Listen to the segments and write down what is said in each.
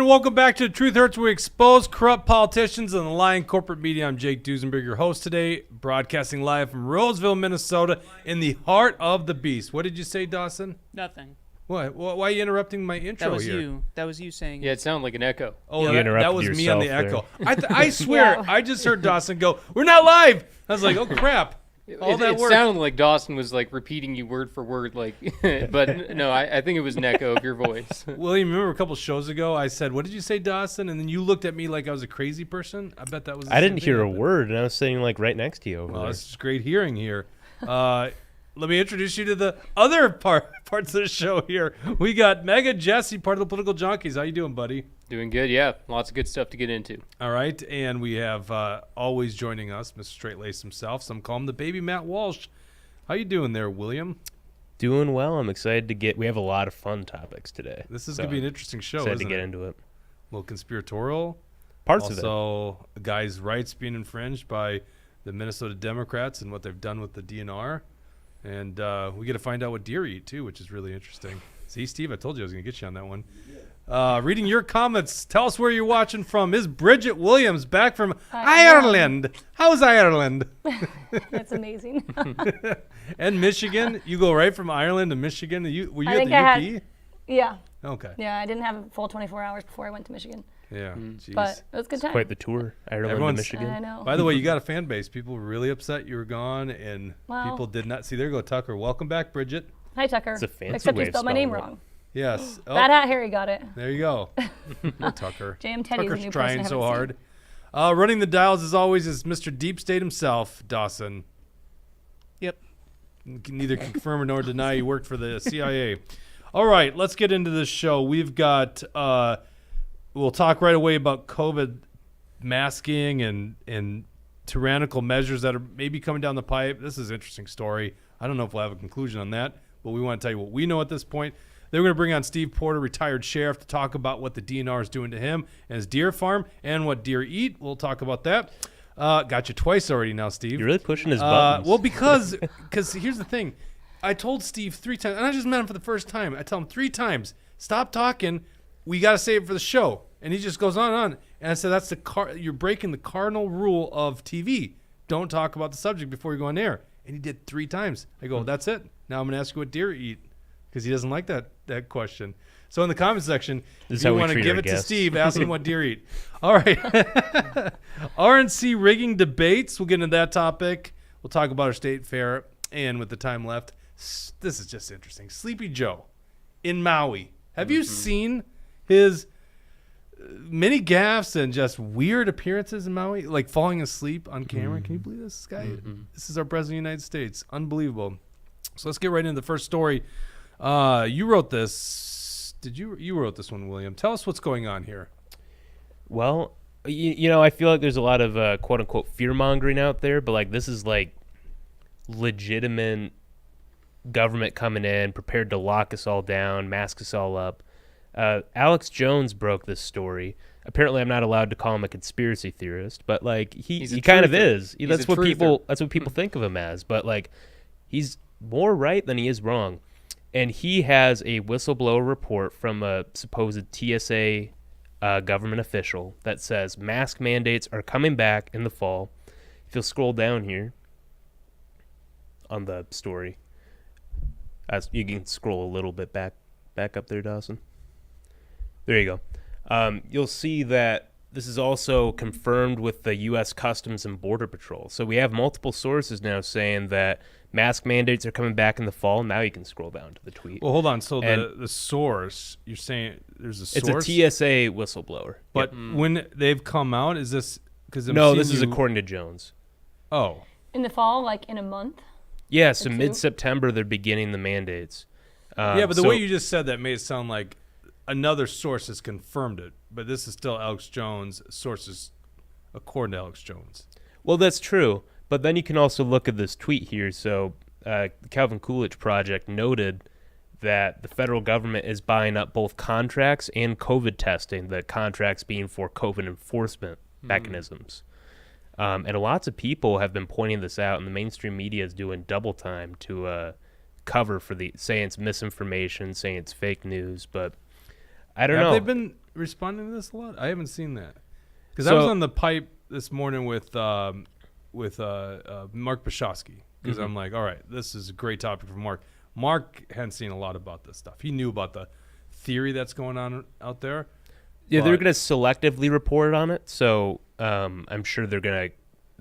and welcome back to The Truth Hurts, where we expose corrupt politicians and the lying corporate media. I'm Jake Duesenberg, your host today, broadcasting live from Roseville, Minnesota, in the heart of the beast. What did you say, Dawson? Nothing. What? Why are you interrupting my intro here? That was you saying Yeah, it sounded like an echo. Oh, You that was me on the yourself echo. I swear, I just heard Dawson go, "We're not live." I was like, "Oh crap!" It work. sounded like Dawson was like repeating you word for word, like. But no, I think it was an echo of your voice. William, remember a couple shows ago I said, "What did you say, Dawson?" And then you looked at me like I was a crazy person. I bet that was. I didn't hear a word, and I was sitting like right next to you. Well, this is great hearing here. Let me introduce you to the other parts of the show here. We got Mega Jesse, part of the Political Junkies. How you doing, buddy? Doing good, yeah. Lots of good stuff to get into. All right, and we have always joining us, Mr. Straight Lace himself. Some call him the baby Matt Walsh. How you doing there, William? Doing well. I'm excited to get. We have a lot of fun topics today. This is gonna be an interesting show. Excited isn't to get it? into it. A little conspiratorial. Parts of it. Also, a guy's rights being infringed by the Minnesota Democrats and what they've done with the DNR. And we get to find out what deer eat, too, which is really interesting. See, Steve, I told you I was going to get you on that one. Reading your comments, tell us where you're watching from. Ms. Bridget Williams, back from Ireland. How's Ireland? That's amazing. And Michigan. You go right from Ireland to Michigan. Were you I at think the I UP? had- Yeah. Okay. Yeah, I didn't have a full 24 hours before I went to Michigan. Yeah. Jeez. But it was a good time. Quite the tour. Ireland to Everyone's- Michigan. I know. By the way, you got a fan base. People were really upset you were gone, and Well- people did not. See, there go Tucker. Welcome back, Bridget. Hi, Tucker. It's a fancy Except way you of spelled my name spelling it. wrong. Yes. Oh, Bad Hat Harry got it. there you go. Poor Tucker. J.M. Teddy's a Tucker's new trying person I so haven't hard. Running the dials, as always, is Mr. Deep State himself, Dawson. Yep. You can neither confirm nor deny he worked for the CIA. All right, let's get into this show. We've got, we'll talk right away about COVID masking and tyrannical measures that are maybe coming down the pipe. This is an interesting story. I don't know if we'll have a conclusion on that, but we want to tell you what we know at this point. Then we're going to bring on Steve Porter, retired sheriff, to talk about what the DNR is doing to him and his deer farm and what deer eat. We'll talk about that. Got you twice already now, Steve. You're really pushing his buttons. Well, because here's the thing. I told Steve 3 times, and I just met him for the first time. I tell him 3 times, stop talking. We got to save it for the show. And he just goes on and on. And I said, that's you're breaking the cardinal rule of TV. Don't talk about the subject before you go on air. And he did 3 times. I go, that's it. Now I'm going to ask you what deer eat, because he doesn't like that question. So in the comment section, This is if you how we want to treat give our it to guests. Steve, ask him what deer eat. All right. RNC rigging debates. We'll get into that topic. We'll talk about our state fair. And with the time left, this is just interesting. Sleepy Joe in Maui. Have you seen his many gaffes and just weird appearances in Maui? Like falling asleep on camera. Can you believe this guy? This is our president of the United States. Unbelievable. So let's get right into the first story. You wrote this. You wrote this one, William. Tell us what's going on here. Well, you know, I feel like there's a lot of quote unquote fear mongering out there, but like this is like legitimate government coming in, prepared to lock us all down, mask us all up. Alex Jones broke this story. Apparently, I'm not allowed to call him a conspiracy theorist, but like he kind of is. That's what people think of him as. But like he's more right than he is wrong. And he has a whistleblower report from a supposed TSA government official that says mask mandates are coming back in the fall. If you'll scroll down here on the story, as you can scroll a little bit back up there, Dawson. There you go. You'll see that this is also confirmed with the U.S. Customs and Border Patrol. So we have multiple sources now saying that mask mandates are coming back in the fall. Now you can scroll down to the tweet. Well, hold on. So the source, you're saying there's a source? It's a TSA whistleblower. But when they've come out, is this because this is according to Jones. Oh. In the fall, like in a month? Yeah, so two? mid-September they're beginning the mandates. Yeah, but the way you just said that made it sound like another source has confirmed it. But this is still Alex Jones' sources according to Alex Jones. Well, that's true. But then you can also look at this tweet here. So the Calvin Coolidge Project noted that the federal government is buying up both contracts and COVID testing, the contracts being for COVID enforcement mechanisms. And lots of people have been pointing this out, and the mainstream media is doing double time to cover for saying it's misinformation, saying it's fake news. But I don't know. responding to this a lot? I haven't seen that. Because I was So- on the pipe this morning with Mark Bashowski. Because I'm like, all right, this is a great topic for Mark. Mark hadn't seen a lot about this stuff. He knew about the theory that's going on out there. Yeah, they're but- going to selectively report on it. So I'm sure the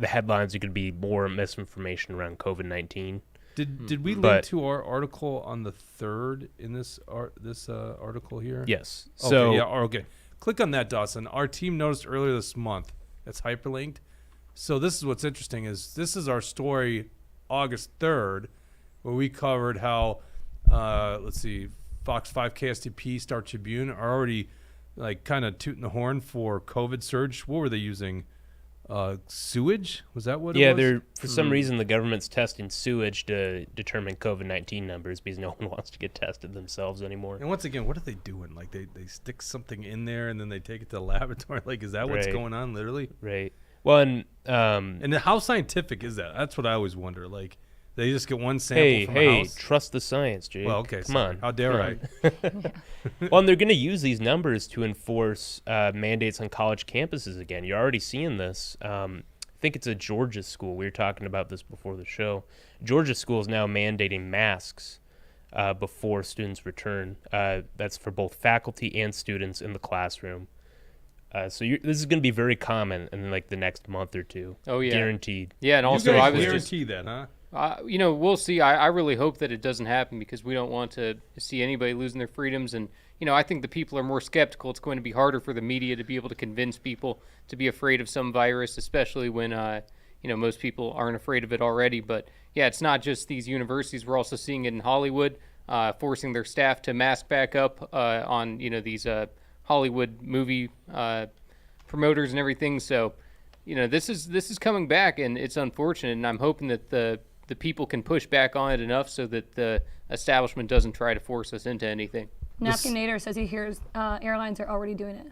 headlines are going to be more misinformation around COVID-19. Did we link But- to our article on the 3rd in this article here? Yes. Okay, So okay. Click on that, Dawson. Our team noticed earlier this month. It's hyperlinked. So this is what's interesting is this is our story August 3rd where we covered how, let's see, Fox 5, KSTP, Star Tribune are already like kind of tooting the horn for COVID surge. What were they using? Sewage? Was that what it was? they're for some reason the government's testing sewage to determine COVID-19 numbers because no one wants to get tested themselves anymore. And once again, what are they doing? Like they stick something in there and then they take it to the laboratory. Like, is that what's Right. going on literally? Right. Well, and And how scientific is that? That's what I always wonder. Like, they just get one sample from a hey, house. trust the science, Jake. Well, okay, Come sorry. on. How dare I? Well, and they're going to use these numbers to enforce mandates on college campuses again. You're already seeing this. I think it's a Georgia school. We were talking about this before the show. Georgia school is now mandating masks before students return. That's for both faculty and students in the classroom. So this is going to be very common in like the next month or two. Oh, yeah. Guaranteed. Yeah, and You also guys I was just guarantee that, huh? we'll see. I really hope that it doesn't happen because we don't want to see anybody losing their freedoms. And, I think the people are more skeptical. It's going to be harder for the media to be able to convince people to be afraid of some virus, especially when, most people aren't afraid of it already. But, yeah, it's not just these universities. We're also seeing it in Hollywood, forcing their staff to mask back up on, these Hollywood movie promoters and everything. So, this is coming back, and it's unfortunate. And I'm hoping that the people can push back on it enough so that the establishment doesn't try to force us into anything. Napkin Nader says he hears airlines are already doing it.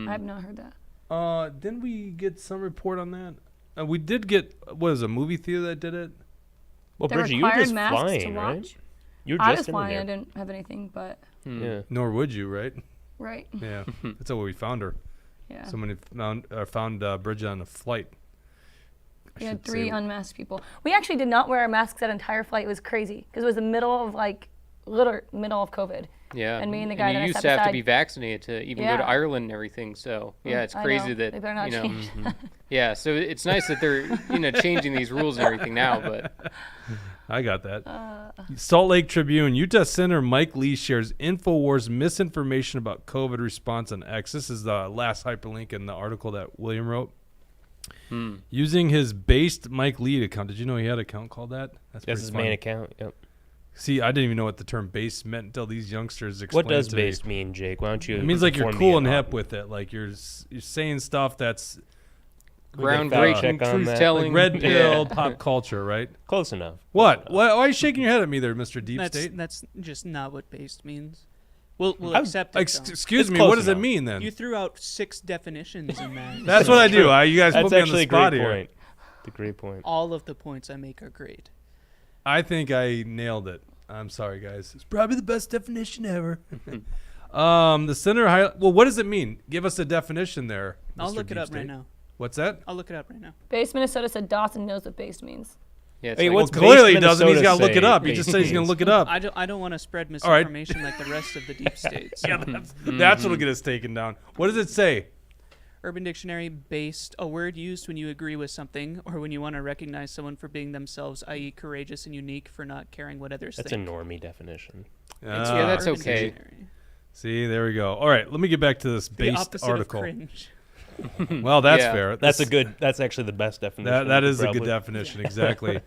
I have not heard that. Didn't we get some report on that? We did get, what is a movie theater that did it? Well, They Bridget, you were required just masks flying, to right? watch. You were I just was in flying. I there. didn't have anything, but Yeah. Nor would you, right? right. Yeah. That's how we found her. Yeah. Somebody found Bridget on a flight. I We had should 3 say- unmasked people. We actually did not wear our masks that entire flight. It was crazy because it was the middle of middle of COVID. Yeah. And me and the guy you that I used sat to have to beside- be vaccinated to even go Yeah. to Ireland and everything. So, yeah, it's I crazy know. that, They better not change. yeah, so it's nice that they're, changing these rules and everything now, but I got that. Salt Lake Tribune. Utah Senator Mike Lee shares InfoWars misinformation about COVID response on X. This is the last hyperlink in the article that William wrote. Using his based Mike Lee account. Did you know he had an account called that? That's pretty his funny. main account. Yep. See, I didn't even know what the term based meant until these youngsters explained What does it to me. based mean, Jake? Why don't you? It means like you're inform me cool and about hip with it. Like you're saying stuff that's groundbreaking, check on that? truth-telling. like red pill Yeah. pop culture, right? Close enough. What? Why are you shaking your head at me there, Mr. Deep State? That's just not what based means. We'll I- accept it. though. Excuse It's me, close what does it enough. mean then? You threw out 6 definitions in that. That's what I do. You guys That's put me on actually the spot a great here. point. It's a great point. All of the points I make are great. I think I nailed it. I'm sorry, guys. It's probably the best definition ever. The center well, what does it mean? Give us a definition there. I'll Mr. look it Deep up State. right now. What's that? I'll look it up right now. Based Minnesota said Dawson knows what based means. Yeah, it's Hey, like, what's Well, clearly he based doesn't. He's Minnesota got to look it say up. He based just said he's going means? to look it up. I don't want to spread All right. misinformation like the rest of the deep states. Yeah, that's what'll get us taken down. What does it say? Urban Dictionary, based, a word used when you agree with something or when you want to recognize someone for being themselves, i.e. courageous and unique for not caring what others That's a think. normie definition. yeah, that's Urban okay. Dictionary. See, there we go. All right, let me get back to this The based opposite article. of cringe. Well, that's Yeah. fair. That's That's actually the best definition. That is a probably. good definition, exactly.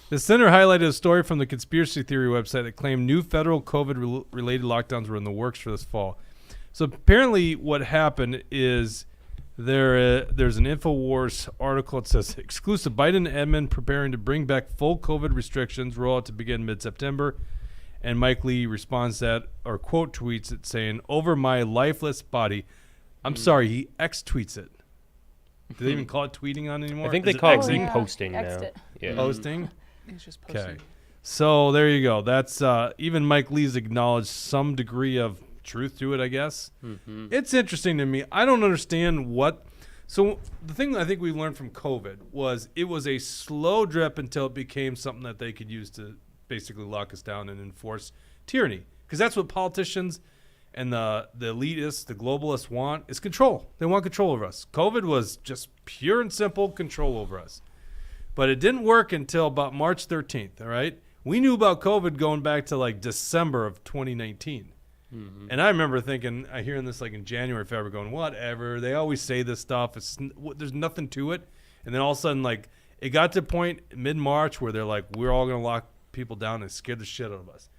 The center highlighted a story from the conspiracy theory website that claimed new federal COVID-related lockdowns were in the works for this fall. So apparently what happened is there's an InfoWars article. It says, exclusive Biden admin preparing to bring back full COVID restrictions, rollout to begin mid-September. And Mike Lee responds that, or quote tweets it saying, over my lifeless body. I'm sorry, he X-tweets it. Do they even call it tweeting on anymore? I think Is they call it Xing? yeah. reposting Xed now. it. Yeah. Posting? It's just posting. Okay. So there you go. That's even Mike Lee's acknowledged some degree of truth to it, I guess. It's interesting to me. I don't understand what. So the thing that I think we learned from COVID was it was a slow drip until it became something that they could use to basically lock us down and enforce tyranny. Because that's what politicians and the elitists, the globalists want is control. They want control over us. COVID was just pure and simple control over us. But it didn't work until about March 13th, all right? We knew about COVID going back to like December of 2019. And I remember thinking, I hearing this like in January, February, going, whatever. They always say this stuff. There's nothing to it. And then all of a sudden, like, it got to a point mid-March where they're like, we're all going to lock people down and scare the shit out of us.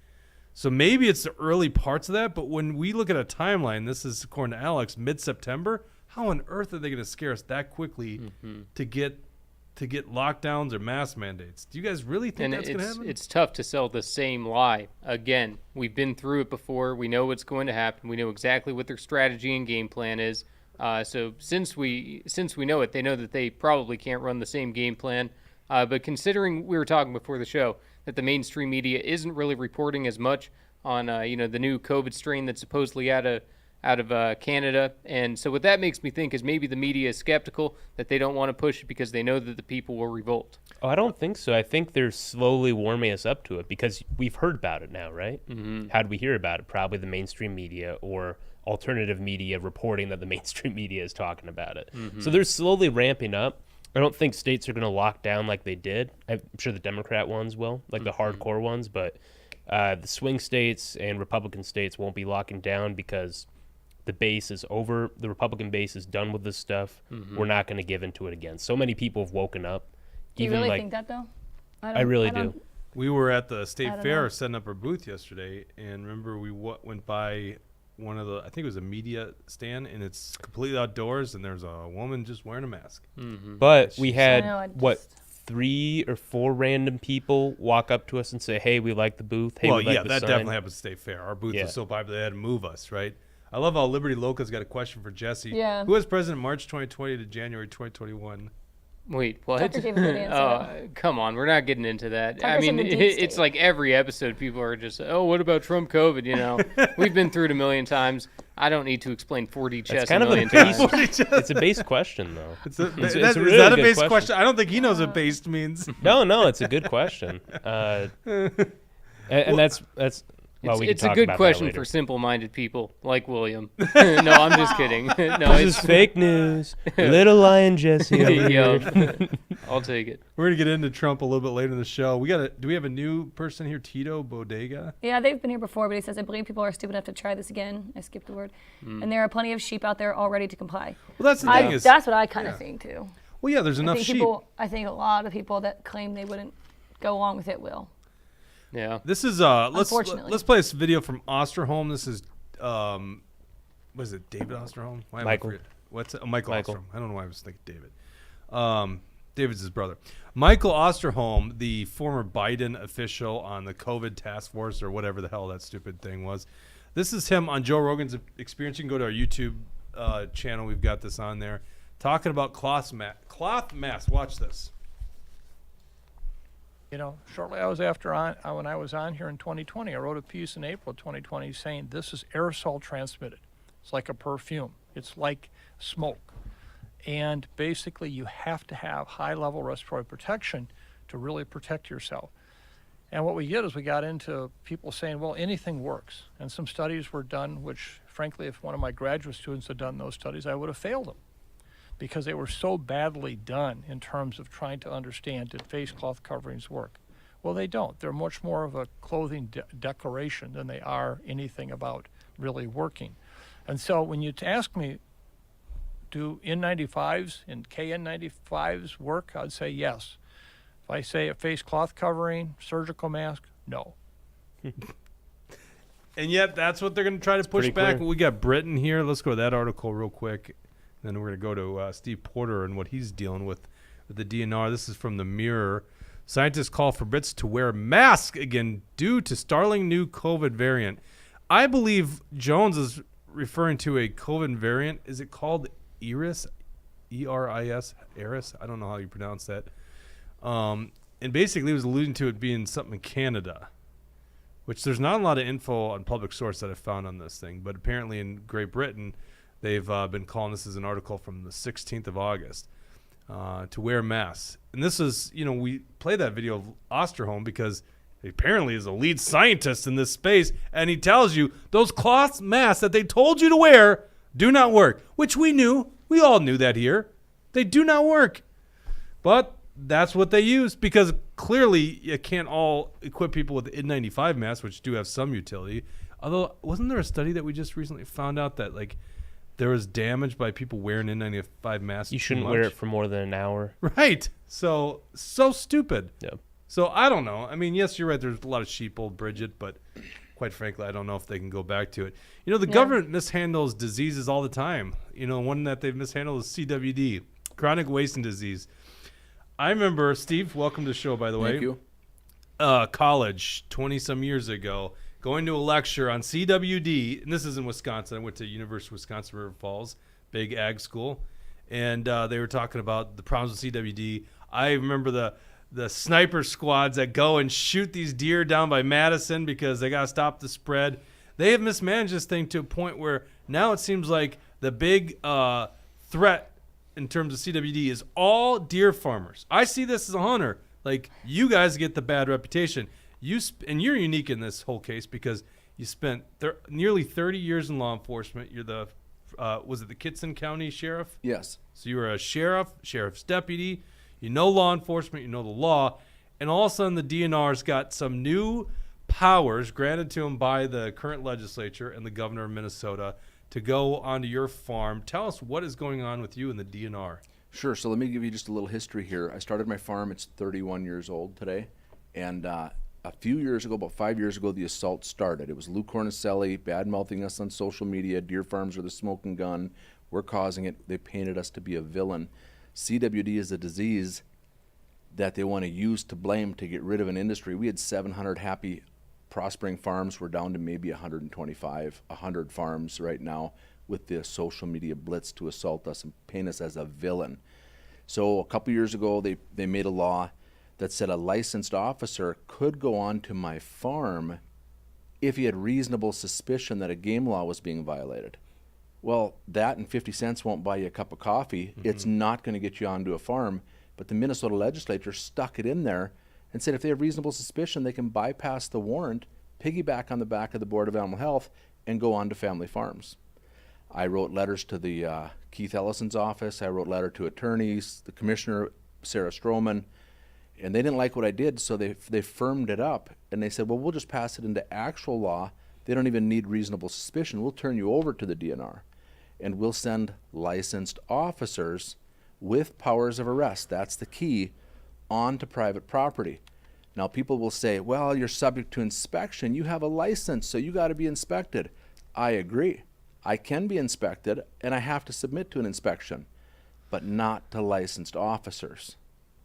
So maybe it's the early parts of that. But when we look at a timeline, this is according to Alex, mid-September, how on earth are they going to scare us that quickly to get lockdowns or mask mandates? Do you guys really think that's going to happen? It's tough to sell the same lie. Again, we've been through it before. We know what's going to happen. We know exactly what their strategy and game plan is. So since we know it, they know that they probably can't run the same game plan. But considering we were talking before the show that the mainstream media isn't really reporting as much on the new COVID strain that's supposedly out of Canada. And so what that makes me think is maybe the media is skeptical that they don't want to push it because they know that the people will revolt. Oh, I don't think so. I think they're slowly warming us up to it because we've heard about it now, right? How did we hear about it? Probably the mainstream media or alternative media reporting that the mainstream media is talking about it. So they're slowly ramping up. I don't think states are going to lock down like they did. I'm sure the Democrat ones will, like the hardcore ones, but the swing states and Republican states won't be locking down because the base is over. The Republican base is done with this stuff. We're not going to give into it again. So many people have woken up. Do you really think that, though? I really do. We were at the state fair setting up our booth yesterday, and remember we went by one of the, I think it was a media stand, and it's completely outdoors, and there's a woman just wearing a mask. But we had, 3 or 4 random people walk up to us and say, hey, we like the booth. Hey, we like the that sign. definitely happens at state fair. Our booth was so popular they had to move us, right? I love how Liberty Loca's got a question for Jesse. Yeah. Who was president March 2020 to January 2021? Wait, what? Tucker gave a good answer. Come on, we're not getting into that. Tucker I mean, said the deep it's state. like every episode people are just, oh, what about Trump COVID? You know, we've been through it a million times. I don't need to explain 4D chess kind a of a million base. times. It's a base question, though. It's a really a good base question. question? I don't think he knows what based means. No, it's a good question. And that's well, we can It's a talk good about that question later. for simple-minded people like William. No, I'm just kidding. No, This is fake news. Little lion Jesse. over Yo, here. I'll take it. We're gonna get into Trump a little bit later in the show. Do we have a new person here, Tito Bodega? Yeah, they've been here before, but he says, I believe people are stupid enough to try this again. I skipped the word. And there are plenty of sheep out there all ready to comply. Well, that's the thing is, That's what I kind of think, too. well, yeah, there's enough sheep. I think a lot of people that claim they wouldn't go along with it will. Yeah. This is Unfortunately. let's play this video from Osterholm. This is what is it, David Osterholm? Why am I Michael. forgetting? What's it? Oh, Michael Michael. Osterholm. I don't know why I was thinking David. David's his brother. Michael Osterholm, the former Biden official on the COVID task force or whatever the hell that stupid thing was. This is him on Joe Rogan's Experience. You can go to our YouTube channel. We've got this on there. Talking about cloth masks. Watch this. You know, shortly when I was on here in 2020, I wrote a piece in April 2020 saying this is aerosol transmitted. It's like a perfume. It's like smoke. And basically you have to have high-level respiratory protection to really protect yourself. And what we did is we got into people saying, well, anything works. And some studies were done, which frankly, if one of my graduate students had done those studies, I would have failed them, because they were so badly done in terms of trying to understand, did face cloth coverings work? Well, they don't. They're much more of a clothing declaration than they are anything about really working. And so when you ask me, do N95s and KN95s work? I'd say yes. If I say a face cloth covering, surgical mask, no. And yet that's what they're going to try to push pretty back. clear. We got Britain here. Let's go to that article real quick. Then we're going to go to Steve Porter and what he's dealing with the DNR. This is from the Mirror. Scientists call for Brits to wear masks again due to startling new COVID variant. I believe Jones is referring to a COVID variant. Is it called Eris? E-R-I-S? Eris? I don't know how you pronounce that. And basically it was alluding to it being something in Canada. which there's not a lot of info on public source that I found on this thing, but apparently in Great Britain, they've been calling, this is an article from the 16th of August, to wear masks. And this is, we play that video of Osterholm because he apparently is a lead scientist in this space, and he tells you those cloth masks that they told you to wear do not work, which we knew. We all knew that here. They do not work. But that's what they use because clearly you can't all equip people with N95 masks, which do have some utility. Although, wasn't there a study that we just recently found out that there was damage by people wearing N95 masks? You shouldn't wear it for more than an hour. Right. So stupid. Yep. So I don't know. I mean, yes, you're right. There's a lot of sheep, old Bridget, but quite frankly, I don't know if they can go back to it. The government mishandles diseases all the time. One that they've mishandled is CWD, chronic wasting disease. I remember, Steve, welcome to the show, by the way. Thank you. College, 20-some years ago, going to a lecture on CWD, and this is in Wisconsin. I went to University of Wisconsin River Falls, big ag school, and they were talking about the problems with CWD. I remember the sniper squads that go and shoot these deer down by Madison because they got to stop the spread. They have mismanaged this thing to a point where now it seems like the big threat in terms of CWD is all deer farmers. I see this as a hunter. You guys get the bad reputation. And you're unique in this whole case because you spent nearly 30 years in law enforcement. You're the, was it the Kitson County Sheriff? Yes. So you were a sheriff's deputy. You know law enforcement. You know the law. And all of a sudden the DNR's got some new powers granted to him by the current legislature and the governor of Minnesota to go onto your farm. Tell us what is going on with you in the DNR. Sure. So let me give you just a little history here. I started my farm. It's 31 years old today. And a few years ago, about 5 years ago, the assault started. It was Lou Cornicelli bad-mouthing us on social media. Deer farms are the smoking gun. We're causing it. They painted us to be a villain. CWD is a disease that they want to use to blame to get rid of an industry. We had 700 happy prospering farms. We're down to maybe 125, 100 farms right now with the social media blitz to assault us and paint us as a villain. So a couple years ago, they made a law that said a licensed officer could go on to my farm if he had reasonable suspicion that a game law was being violated. Well, that and 50 cents won't buy you a cup of coffee. Mm-hmm. It's not going to get you onto a farm. But the Minnesota legislature stuck it in there and said if they have reasonable suspicion, they can bypass the warrant, piggyback on the back of the Board of Animal Health, and go on to family farms. I wrote letters to the Keith Ellison's office. I wrote letter to attorneys, the commissioner, Sarah Stroman, and they didn't like what I did, so they firmed it up, and they said, well, we'll just pass it into actual law. They don't even need reasonable suspicion. We'll turn you over to the DNR, and we'll send licensed officers with powers of arrest. That's the key, onto private property. Now, people will say, well, you're subject to inspection. You have a license, so you got to be inspected. I agree. I can be inspected, and I have to submit to an inspection, but not to licensed officers.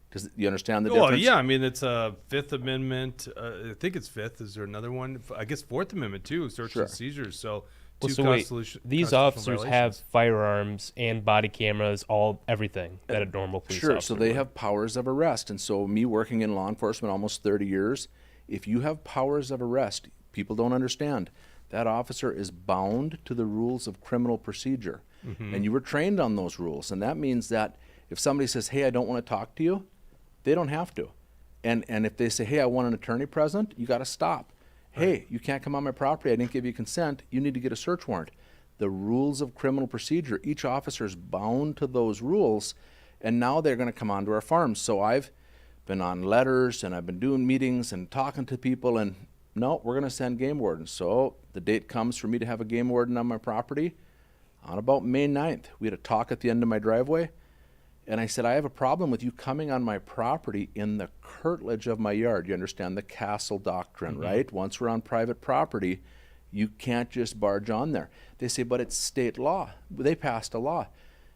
Because you understand the difference? Well, yeah. I mean, it's a Fifth Amendment. I think it's Fifth. Is there another one? I guess Fourth Amendment, too, search and seizures. So, these officers have firearms and body cameras, everything that a normal police officer so they have powers of arrest. And so me working in law enforcement almost 30 years, if you have powers of arrest, people don't understand. That officer is bound to the rules of criminal procedure. Mm-hmm. And you were trained on those rules. And that means that if somebody says, hey, I don't want to talk to you, they don't have to. And if they say, hey, I want an attorney present, you got to stop. Hey, you can't come on my property. I didn't give you consent. You need to get a search warrant. The rules of criminal procedure, each officer is bound to those rules, and now they're going to come onto our farms. So I've been on letters, and I've been doing meetings and talking to people, and no, we're going to send game wardens. So the date comes for me to have a game warden on my property on about May 9th. We had a talk at the end of my driveway, and I said, I have a problem with you coming on my property in the curtilage of my yard. You understand the castle doctrine, mm-hmm. right? Once we're on private property, you can't just barge on there. They say, but it's state law. They passed a law.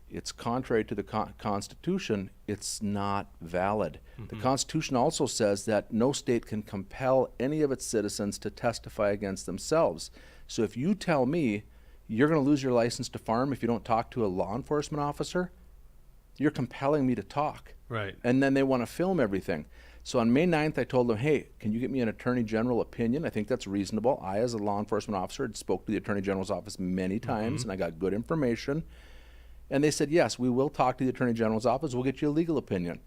It's contrary to the Constitution. It's not valid. Mm-hmm. The Constitution also says that no state can compel any of its citizens to testify against themselves. So if you tell me you're going to lose your license to farm if you don't talk to a law enforcement officer, you're compelling me to talk. Right. And then they want to film everything. So on May 9th, I told them, hey, can you get me an Attorney General opinion? I think that's reasonable. I, as a law enforcement officer, had spoke to the Attorney General's office many times, and I got good information. And they said, yes, we will talk to the Attorney General's office. We'll get you a legal opinion.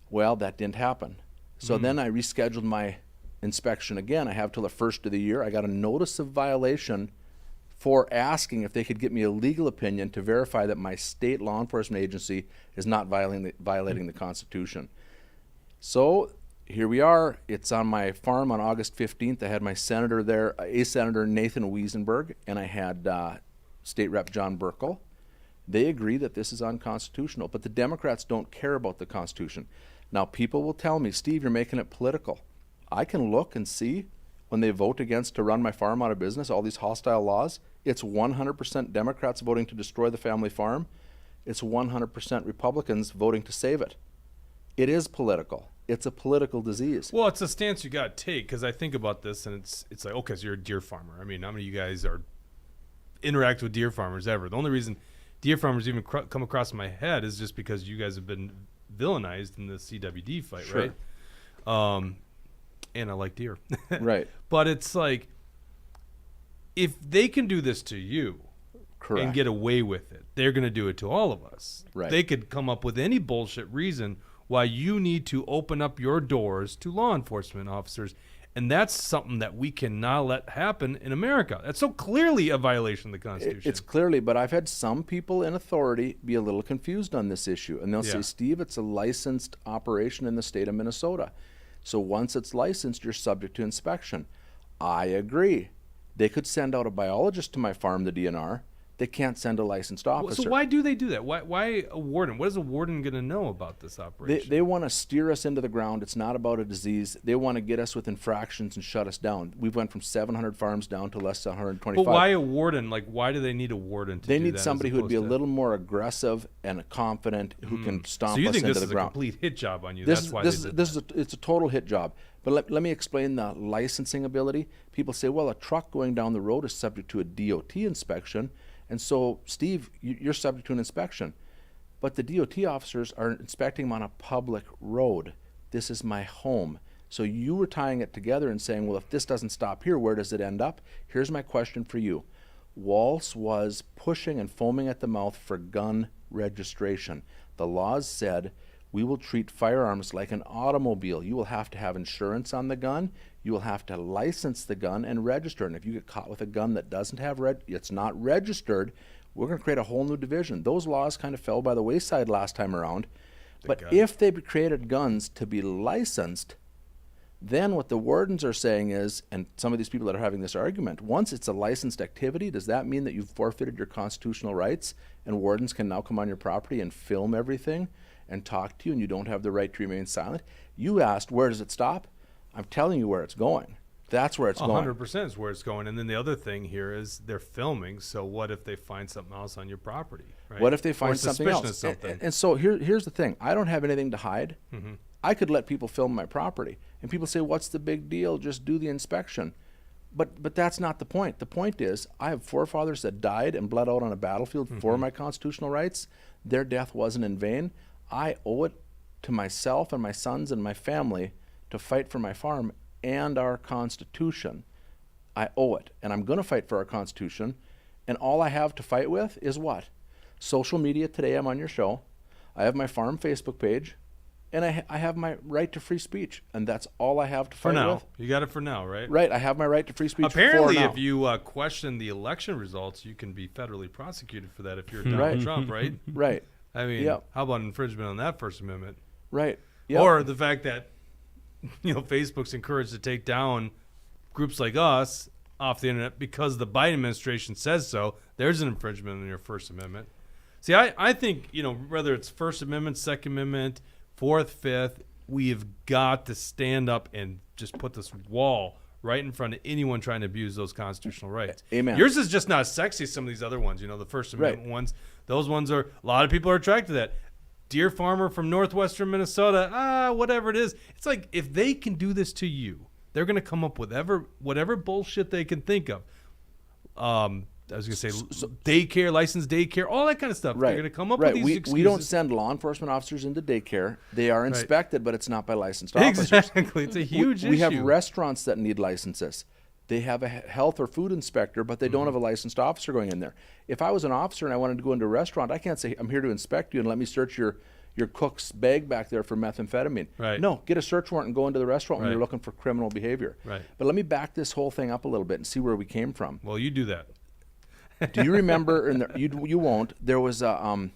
Well, that didn't happen. So then I rescheduled my inspection again. I have till the 1st of the year. I got a notice of violation for asking if they could get me a legal opinion to verify that my state law enforcement agency is not violating the Constitution. So here we are. It's on my farm on August 15th. I had my senator there, a Senator Nathan Wiesenberg, and I had State Rep John Burkle. They agree that this is unconstitutional, but the Democrats don't care about the Constitution. Now, people will tell me, Steve, you're making it political. I can look and see when they vote against to run my farm out of business, all these hostile laws, it's 100% Democrats voting to destroy the family farm. It's 100% Republicans voting to save it. It is political. It's a political disease. Well, it's a stance you got to take, because I think about this, and it's like, okay, so you're a deer farmer. I mean, how many of you guys are interact with deer farmers ever? The only reason deer farmers even come across my head is just because you guys have been villainized in the CWD fight, Sure. right? And I like deer. Right. But it's like, if they can do this to you Correct. and get away with it, they're going to do it to all of us. Right. They could come up with any bullshit reason why you need to open up your doors to law enforcement officers. And that's something that we cannot let happen in America. That's so clearly a violation of the Constitution. It's clearly, but I've had some people in authority be a little confused on this issue. And they'll Yeah. say, Steve, it's a licensed operation in the state of Minnesota. So once it's licensed, you're subject to inspection. I agree. They could send out a biologist to my farm, the DNR. They can't send a licensed officer. So why do they do that? Why a warden? What is a warden going to know about this operation? They want to steer us into the ground. It's not about a disease. They want to get us with infractions and shut us down. We've went from 700 farms down to less than 125. But why a warden? Like, why do they need a warden to They do need that somebody as who would be a opposed to- little more aggressive and confident, who can stomp So you us think into this the is a ground. complete hit job on you? This That's is why this they is did this that. is it's a total hit job. But let me explain the licensing ability. People say, well, a truck going down the road is subject to a DOT inspection, and so Steve, you're subject to an inspection. But the DOT officers are inspecting them on a public road. This is my home. So you were tying it together and saying, well, if this doesn't stop here, where does it end up? Here's my question for you. Walz was pushing and foaming at the mouth for gun registration. The laws said, we will treat firearms like an automobile. You will have to have insurance on the gun. You will have to license the gun and register. And if you get caught with a gun that doesn't have it's not registered, we're going to create a whole new division. Those laws kind of fell by the wayside last time around. But if they created guns to be licensed, then what the wardens are saying is, and some of these people that are having this argument, once it's a licensed activity, does that mean that you've forfeited your constitutional rights and wardens can now come on your property and film everything and talk to you and you don't have the right to remain silent? You asked, where does it stop? I'm telling you where it's going. That's where it's going. 100% is where it's going. And then the other thing here is they're filming. So what if they find something else on your property? Right? What if they Or find something suspicion else? of something? And so here's the thing. I don't have anything to hide. Mm-hmm. I could let people film my property. And people say, what's the big deal? Just do the inspection. But that's not the point. The point is, I have forefathers that died and bled out on a battlefield for my constitutional rights. Their death wasn't in vain. I owe it to myself and my sons and my family to fight for my farm and our Constitution. I owe it. And I'm going to fight for our Constitution. And all I have to fight with is what? Social media today, I'm on your show. I have my farm Facebook page. And I have my right to free speech. And that's all I have to For fight now. with. You got it for now, right? Right, I have my right to free speech Apparently, for now. if you question the election results, you can be federally prosecuted for that if you're Donald Right. Trump, right? Right, I mean, Yep. how about infringement on that First Amendment? right. Yep. Or the fact that, Facebook's encouraged to take down groups like us off the internet because the Biden administration says so. There's an infringement on your First Amendment. See, I think, whether it's First Amendment, Second Amendment, Fourth, Fifth, we have got to stand up and just put this wall right in front of anyone trying to abuse those constitutional rights. Amen. Yours is just not as sexy as some of these other ones. The First Amendment Right. ones. Those ones are, a lot of people are attracted to that. Deer farmer from northwestern Minnesota, whatever it is. It's like, if they can do this to you, they're going to come up with whatever bullshit they can think of. I was going to say daycare, licensed daycare, all that kind of stuff. Right. They're going to come up right. with these excuses. We don't send law enforcement officers into daycare. They are inspected, but it's not by licensed officers. Exactly. It's a huge issue. We have restaurants that need licenses. They have a health or food inspector, but they don't have a licensed officer going in there. If I was an officer and I wanted to go into a restaurant, I can't say, I'm here to inspect you and let me search your cook's bag back there for methamphetamine. Right. No, get a search warrant and go into the restaurant when Right. you're looking for criminal behavior. Right. But let me back this whole thing up a little bit and see where we came from. Well, you do that. Do you remember, you won't, there was a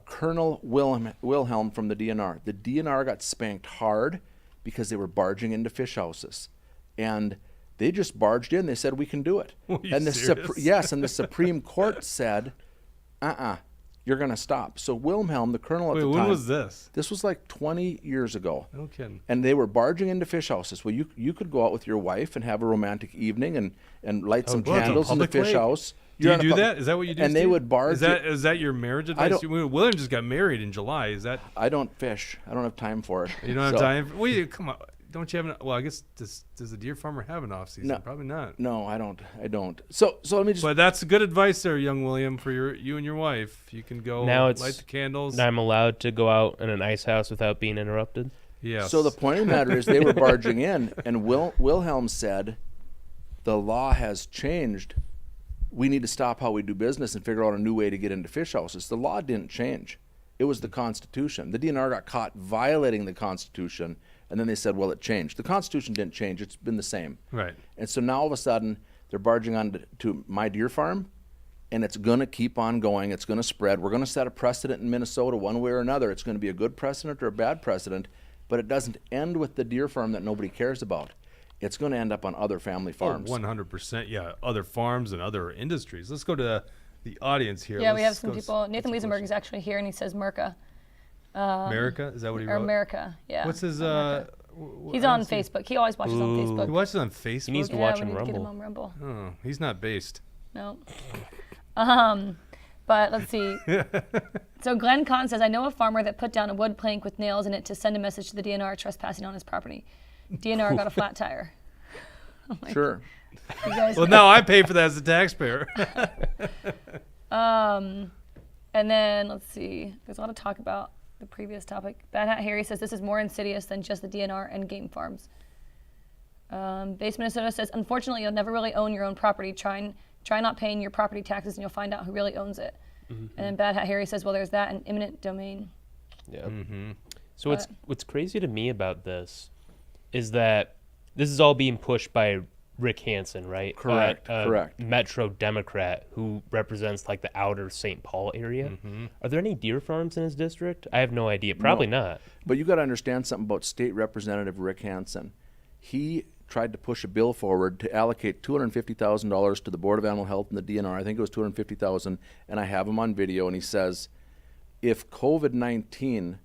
Colonel Wilhelm from the DNR. The DNR got spanked hard because they were barging into fish houses. And they just barged in. They said, we can do it. Are you And serious? yes, and the Supreme Court said, you're going to stop. So Wilhelm, the colonel at Wait, the when time. was this? This was like 20 years ago. No kidding. And they were barging into fish houses. Well, you could go out with your wife and have a romantic evening and light some go out to a candles in the public fish lake? house. Do you on a do pub- that? Is that what you do? And they Steve? would barge. Is that your marriage advice? don't- William just got married in July. Is that I don't fish. I don't have time for it. you don't have So- time? Well, come on. Don't you have? Well, I guess does the deer farmer have an off season? No. Probably not. No, I don't. So let me just. But that's good advice there, young William, for you and your wife. You can go Now it's- light the candles. And I'm allowed to go out in an ice house without being interrupted. Yes. So the point of the matter is, they were barging in, and Wilhelm said, "The law has changed. We need to stop how we do business and figure out a new way to get into fish houses." The law didn't change. It was the Constitution. The DNR got caught violating the Constitution, and then they said, well, it changed. The Constitution didn't change. It's been the same. Right. And so now all of a sudden, they're barging on to my deer farm, and it's going to keep on going. It's going to spread. We're going to set a precedent in Minnesota one way or another. It's going to be a good precedent or a bad precedent, but it doesn't end with the deer farm that nobody cares about. It's going to end up on other family farms. 100%. Yeah, other farms and other industries. Let's go to the audience here. Yeah, we have Let's some go people. get Nathan some Wiesenberg is actually here, and he says Merca. America? Is that what he Or wrote? America, yeah. What's his? He's on Facebook. He always watches on He Facebook. watches on Facebook. He needs to Yeah, watch we him need to get him rumble. on Rumble. Oh, he's not based. No. But let's see. So Glenn Kahn says, I know a farmer that put down a wood plank with nails in it to send a message to the DNR trespassing on his property. DNR got a flat tire. Sure. You guys Well, now I pay for that as a taxpayer. And then let's see. There's a lot of talk about the previous topic. Bad Hat Harry says this is more insidious than just the DNR and game farms. Base Minnesota says, unfortunately, you'll never really own your own property. Try not paying your property taxes, and you'll find out who really owns it. And then Bad Hat Harry says, well, there's that and eminent domain. Yeah. Mm-hmm. So what's crazy to me about this is that this is all being pushed by Rick Hansen, right? Correct, correct. Metro Democrat who represents like the outer St. Paul area. Are there any deer farms in his district? I have no idea. Probably not. But you got to understand something about State Representative Rick Hansen. He tried to push a bill forward to allocate $250,000 to the Board of Animal Health and the DNR. I think it was $250,000, and I have him on video. And he says, if COVID-19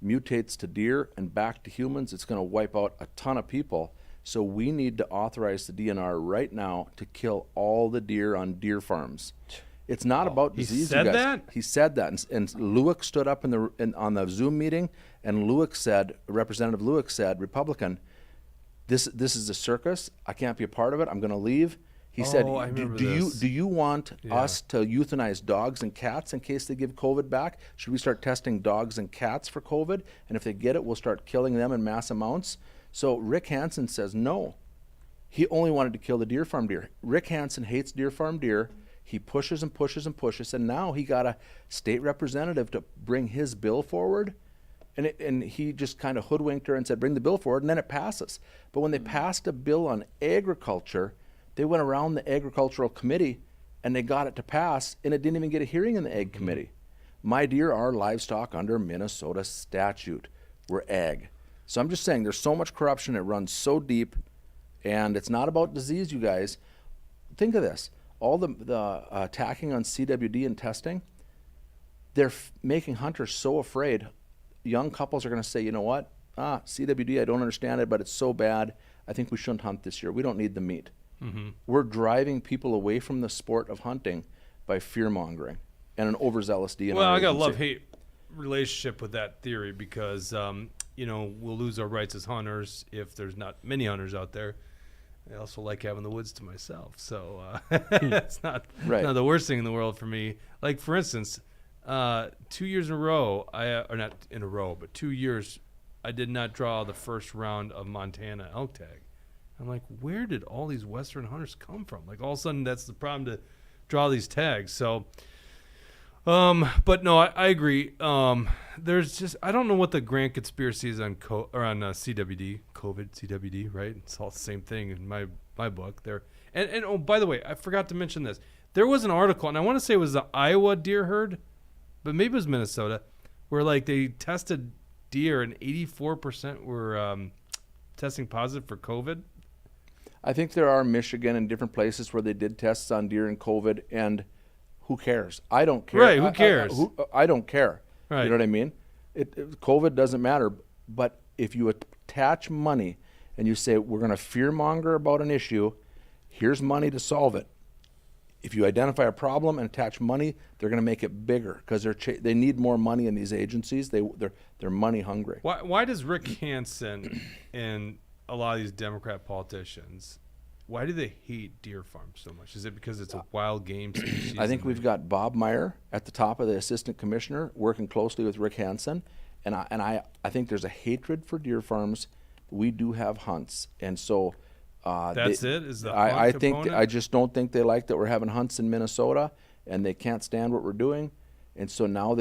mutates to deer and back to humans, it's going to wipe out a ton of people. So we need to authorize the DNR right now to kill all the deer on deer farms. It's not about he disease, said you guys. that? He said that, and Lueck stood up on the Zoom meeting, and Lueck said, Representative Lueck said, Republican, this is a circus. I can't be a part of it. I'm going to leave. He said, I remember do this. you want Yeah. us to euthanize dogs and cats in case they give COVID back? Should we start testing dogs and cats for COVID? And if they get it, we'll start killing them in mass amounts. So Rick Hansen says no. He only wanted to kill the deer farm deer. Rick Hansen hates deer farm deer. He pushes and pushes and pushes, and now he got a state representative to bring his bill forward. And he just kind of hoodwinked her and said, bring the bill forward, and then it passes. But when they passed a bill on agriculture, they went around the agricultural committee and they got it to pass, and it didn't even get a hearing in the ag committee. My deer are livestock under Minnesota statute. We're ag. So I'm just saying there's so much corruption, it runs so deep, and it's not about disease, you guys. Think of this. All the attacking on CWD and testing, they're making hunters so afraid. Young couples are going to say, you know what? CWD, I don't understand it, but it's so bad. I think we shouldn't hunt this year. We don't need the meat. We're driving people away from the sport of hunting by fear-mongering and an overzealous DNR. Well, I got a agency. love-hate relationship with that theory because, we'll lose our rights as hunters if there's not many hunters out there. I also like having the woods to myself, so it's not the worst thing in the world for me. Like, for instance, 2 years in a row, or not in a row, but 2 years, I did not draw the first round of Montana elk tag. I'm like, where did all these Western hunters come from? Like, all of a sudden, that's the problem to draw these tags. So, but no, I agree. There's just, I don't know what the grand conspiracy is on CWD, CWD, right? It's all the same thing in my book there. And oh, by the way, I forgot to mention this. There was an article, and I want to say it was the Iowa deer herd, but maybe it was Minnesota, where like they tested deer and 84% were testing positive for COVID. I think there are Michigan and different places where they did tests on deer and COVID, and who cares? I don't care. Right, who cares? I don't care. Right. You know what I mean? COVID doesn't matter, but if you attach money and you say, we're going to fearmonger about an issue, here's money to solve it. If you identify a problem and attach money, they're going to make it bigger because they need more money in these agencies. They're money hungry. Why does Rick Hansen and a lot of these Democrat politicians, why do they hate deer farms so much? Is it because it's a wild game species? I think we've got Bob Meyer at the top of the assistant commissioner working closely with Rick Hansen, and I think there's a hatred for deer farms. We do have hunts, and so that's it. Is the I hunt think component? I just don't think they like that we're having hunts in Minnesota, and they can't stand what we're doing, and so now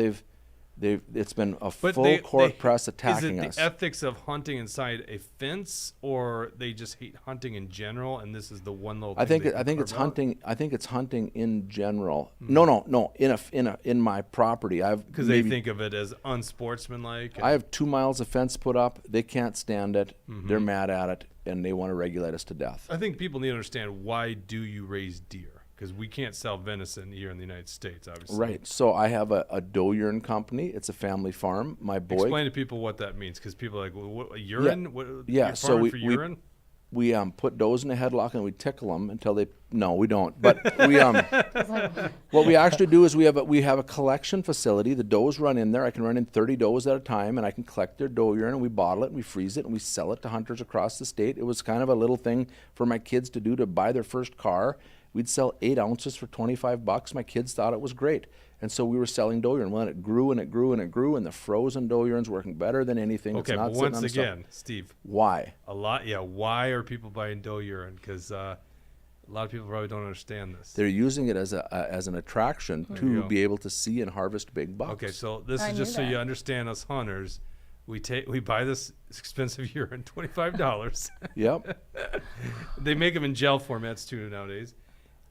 it's been a full court press attacking us. Is it the ethics of hunting inside a fence, or they just hate hunting in general, and this is the one little thing I think it's hunting. I think it's hunting in general. No. In my property, because they think of it as unsportsmanlike. I have 2 miles of fence put up. They can't stand it. They're mad at it, and they want to regulate us to death. I think people need to understand, why do you raise deer? Because we can't sell venison here in the United States, obviously. Right. So I have a doe urine company. It's a family farm. My boy. Explain to people what that means, because people are like, well, what, urine? Yeah. You're So farming for urine? We put does in a headlock and we tickle them until they. No, we don't. But we what we actually do is we have a collection facility. The does run in there. I can run in 30 does at a time, and I can collect their doe urine, and we bottle it and we freeze it and we sell it to hunters across the state. It was kind of a little thing for my kids to do to buy their first car. We'd sell 8 ounces for $25. My kids thought it was great. And so we were selling doe urine. Well, it grew and it grew and it grew, and the frozen doe urine's working better than anything. Okay, it's not but sitting once on the again, Steve. Why? Why are people buying doe urine? Because a lot of people probably don't understand this. They're using it as an attraction to be able to see and harvest big bucks. Okay, so this is just so you understand, us hunters. We buy this expensive urine, $25. Yep. They make them in gel formats too nowadays.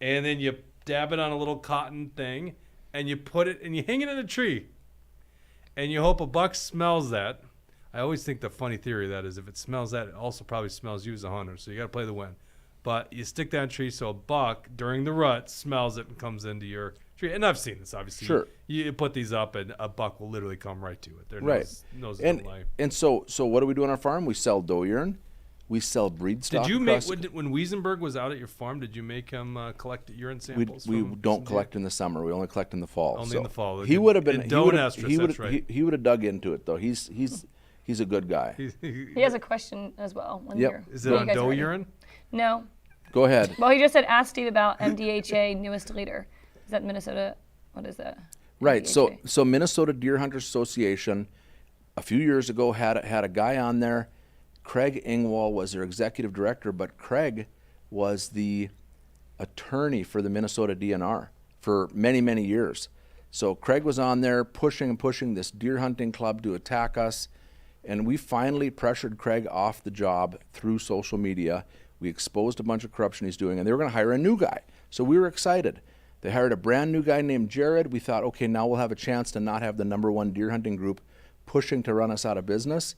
And then you dab it on a little cotton thing, and you put it and you hang it in a tree, and you hope a buck smells that. I always think the funny theory of that is, if it smells that, it also probably smells you as a hunter. So you got to play the win. But you stick that in a tree so a buck during the rut smells it and comes into your tree. And I've seen this, obviously. Sure. You put these up and a buck will literally come right to it. Their Right. nose And don't lie. and so what do we do on our farm? We sell doe urine. We sell breed stock. Did you make across- when Wiesenberg was out at your farm? Did you make him collect urine we samples? we from don't some collect in the summer. We only collect in the fall. Only so in the fall. He would have been. In He would have. Estrus, that's right. He would have dug into it though. He's a good guy. He has a question as well. When Yep. you're- Is it when on you guys are doe ready. urine? No. Go ahead. Well, he just said, ask Steve about MDHA newest leader. Is that Minnesota? What is that? Right. MDHA. So Minnesota Deer Hunters Association, a few years ago had a guy on there. Craig Engwall was their executive director, but Craig was the attorney for the Minnesota DNR for many, many years. So Craig was on there pushing this deer hunting club to attack us, and we finally pressured Craig off the job through social media. We exposed a bunch of corruption he's doing, and they were going to hire a new guy. So we were excited. They hired a brand new guy named Jared. We thought, okay, now we'll have a chance to not have the #1 deer hunting group pushing to run us out of business.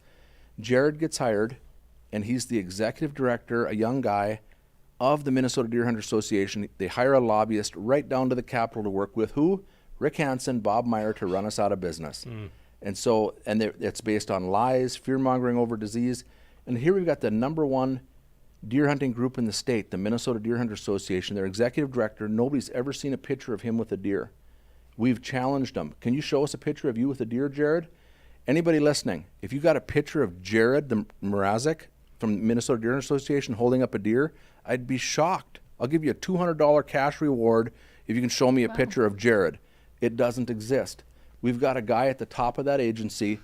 Jared gets hired, and he's the executive director, a young guy, of the Minnesota Deer Hunter Association. They hire a lobbyist right down to the Capitol to work with who? Rick Hansen, Bob Meyer, to run us out of business. And so, it's based on lies, fear-mongering over disease. And here we've got the #1 deer hunting group in the state, the Minnesota Deer Hunter Association. Their executive director, nobody's ever seen a picture of him with a deer. We've challenged them. Can you show us a picture of you with a deer, Jared? Anybody listening, if you got a picture of Jared the Mrazek from Minnesota Deer Hunter Association holding up a deer, I'd be shocked. I'll give you a $200 cash reward if you can show me a picture of Jared. It doesn't exist. We've got a guy at the top of that agency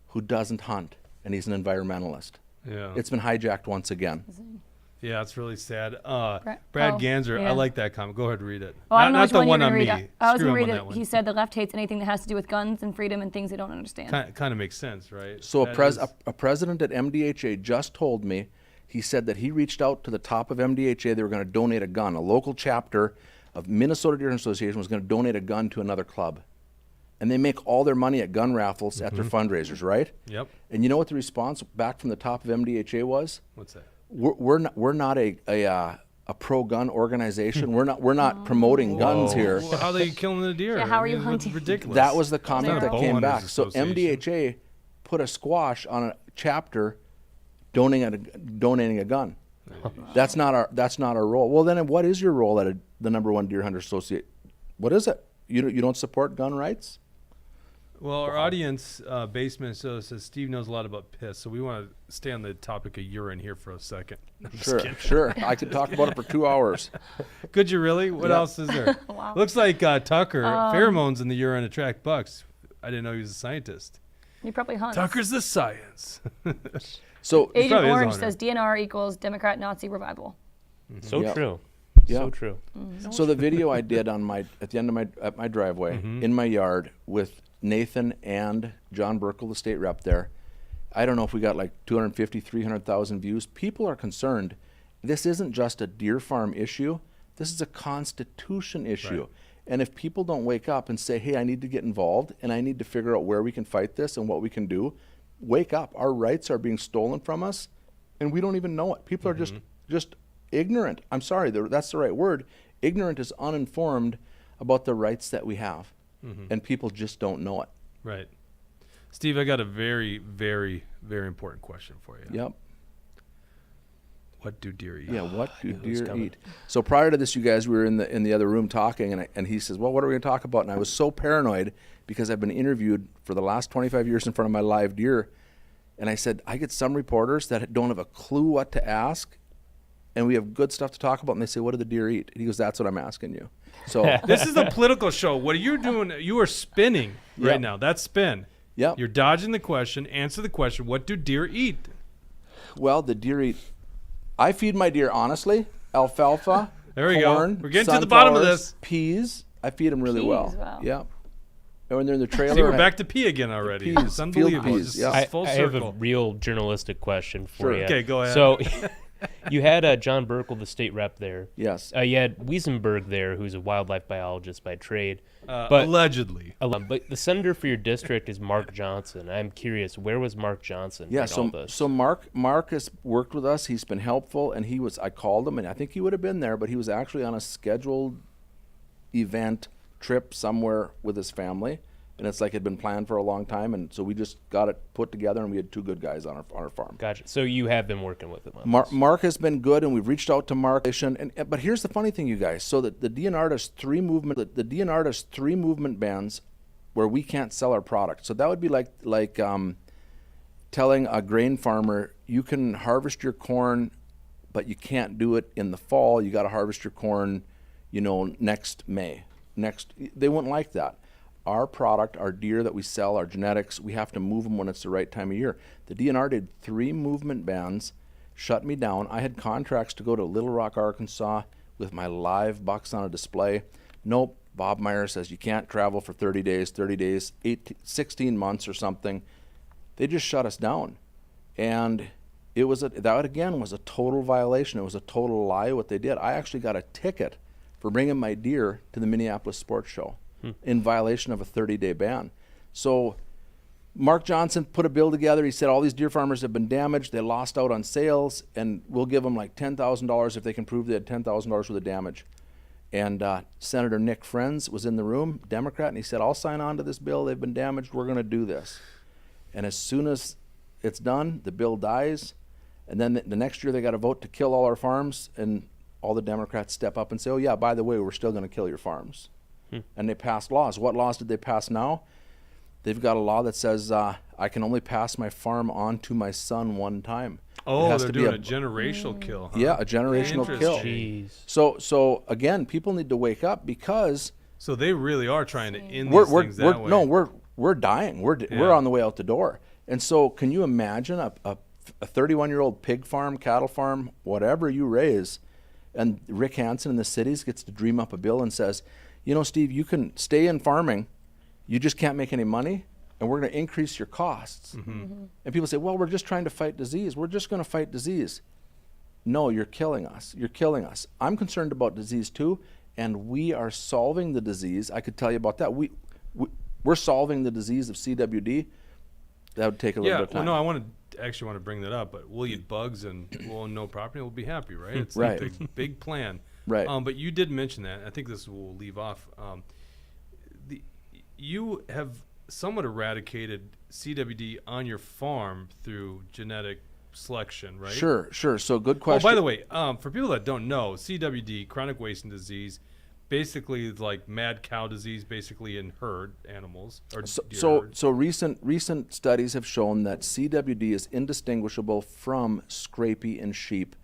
who doesn't hunt, and he's an environmentalist. Yeah. It's been hijacked once again. Yeah, it's really sad. Brad Ganser, yeah. I like that comment. Go ahead and read it. Oh, I don't know not which the one one you're on gonna me. read. I was Screw going him to on read that it. one. He said the left hates anything that has to do with guns and freedom and things they don't understand. Kind of makes sense, right? So That a president at MDHA just told me, he said that he reached out to the top of MDHA. They were going to donate a gun. A local chapter of Minnesota Deer Hunter Association was going to donate a gun to another club. And they make all their money at gun raffles at their fundraisers, right? Yep. And you know what the response back from the top of MDHA was? What's that? We're not a pro-gun organization. We're not promoting guns here. Well, how are they killing the deer? Yeah, how are I you mean, what's hunting? ridiculous. That was the comment not a that bow came hunters back. So association. MDHA put a squash on a chapter donating a gun. That's not our role. Well, then what is your role at the #1 Deer Hunter Association? What is it? You don't support gun rights? Well, our audience, Basement so says Steve knows a lot about piss, so we want to stay on the topic of urine here for a second. I'm just kidding. Sure. I could talk about it for 2 hours. Could you really? What Yeah. else is there? Wow. Looks like Tucker, pheromones in the urine attract bucks. I didn't know he was a scientist. You probably hunt. Tucker's the science. So Agent probably is a Orange hunter. says DNR equals Democrat Nazi revival. So Yep. true. Yeah. So true. So the video I did at the end of my driveway in my yard with Nathan and John Burkle, the state rep there, I don't know if we got like 250, 300,000 views. People are concerned. This isn't just a deer farm issue. This is a constitution issue. Right. And if people don't wake up and say, hey, I need to get involved and I need to figure out where we can fight this and what we can do, wake up. Our rights are being stolen from us and we don't even know it. People are just ignorant. I'm sorry, that's the right word. Ignorant is uninformed about the rights that we have. And people just don't know it. Right. Steve, I got a very, very, very important question for you. Yep. What do deer eat? Yeah, what do deer coming. eat? So prior to this, you guys were in the other room talking, and he says, well, what are we going to talk about? And I was so paranoid because I've been interviewed for the last 25 years in front of my live deer. And I said, I get some reporters that don't have a clue what to ask, and we have good stuff to talk about, and they say, what do the deer eat? And he goes, that's what I'm asking you. So, This is a political show. What are you doing? You are spinning right Yep. now. That's spin. Yep. You're dodging the question. Answer the question. What do deer eat? Well, the deer eat. I feed my deer, honestly, alfalfa, There we go. corn, We're getting to the bottom of sunflowers, this. peas. I feed them really Peas, well. wow. Yeah. And when they're in the trailer. See, we're I- back to pee again already. Peas, It's field unbelievable. peas, Just yeah. it's full I have circle. a real journalistic question for Sure. you. Okay, go ahead. So, you had John Burkle, the state rep there. Yes. You had Wiesenberg there, who's a wildlife biologist by trade. But Allegedly. but the senator for your district is Mark Johnson. I'm curious, where was Mark Johnson Yeah, in all this? so Mark has worked with us. He's been helpful, and I called him, and I think he would have been there, but he was actually on a scheduled event trip somewhere with his family, and it's like it had been planned for a long time, and so we just got it put together, and we had two good guys on our farm. Gotcha. So you have been working with him on this. Mark has been good, and we've reached out to Mark. But here's the funny thing, you guys. So the DNR does three movement bans where we can't sell our product. So that would be like telling a grain farmer, you can harvest your corn, but you can't do it in the fall. You got to harvest your corn, next May. They wouldn't like that. Our product, our deer that we sell, our genetics, we have to move them when it's the right time of year. The DNR did 3 movement bans, shut me down. I had contracts to go to Little Rock, Arkansas with my live bucks on a display. Nope. Bob Meyer says you can't travel for 30 days, 16 months or something. They just shut us down. And that again was a total violation. It was a total lie what they did. I actually got a ticket for bringing my deer to the Minneapolis Sports Show in violation of a 30-day ban. So Mark Johnson put a bill together. He said all these deer farmers have been damaged. They lost out on sales, and we'll give them like $10,000 if they can prove they had $10,000 worth of damage. And Senator Nick Friends was in the room, Democrat, and he said, I'll sign on to this bill. They've been damaged. We're going to do this. And as soon as it's done, the bill dies. And then the next year they got to vote to kill all our farms, and all the Democrats step up and say, oh, yeah, by the way, we're still going to kill your farms. And they passed laws. What laws did they pass now? They've got a law that says I can only pass my farm on to my son one time. Oh, has they're to be doing a generational kill. Huh? Yeah, a generational kill. Interesting. Jeez. So again, people need to wake up because So they really are trying to end we're these things that way. no, we're dying. We're Yeah. on the way out the door. And so, can you imagine a 31-year-old pig farm, cattle farm, whatever you raise, and Rick Hansen in the cities gets to dream up a bill and says, you know, Steve, you can stay in farming, you just can't make any money, and we're going to increase your costs. And people say, well, we're just trying to fight disease. We're just going to fight disease. No, you're killing us. You're killing us. I'm concerned about disease too, and we are solving the disease. I could tell you about that. We're solving the disease of CWD. That would take a little bit of time. Well, no, I actually want to bring that up, but we'll eat bugs and we'll own no property. We'll be happy, right? It's Right. a big plan. Right. But you did mention that. I think this will leave off. You have somewhat eradicated CWD on your farm through genetic selection, right? Sure. So good Oh, question. by the way, for people that don't know, CWD, chronic wasting disease, basically is like mad cow disease, basically in herd animals or deer herds. So recent studies have shown that CWD is indistinguishable from scrapie in sheep,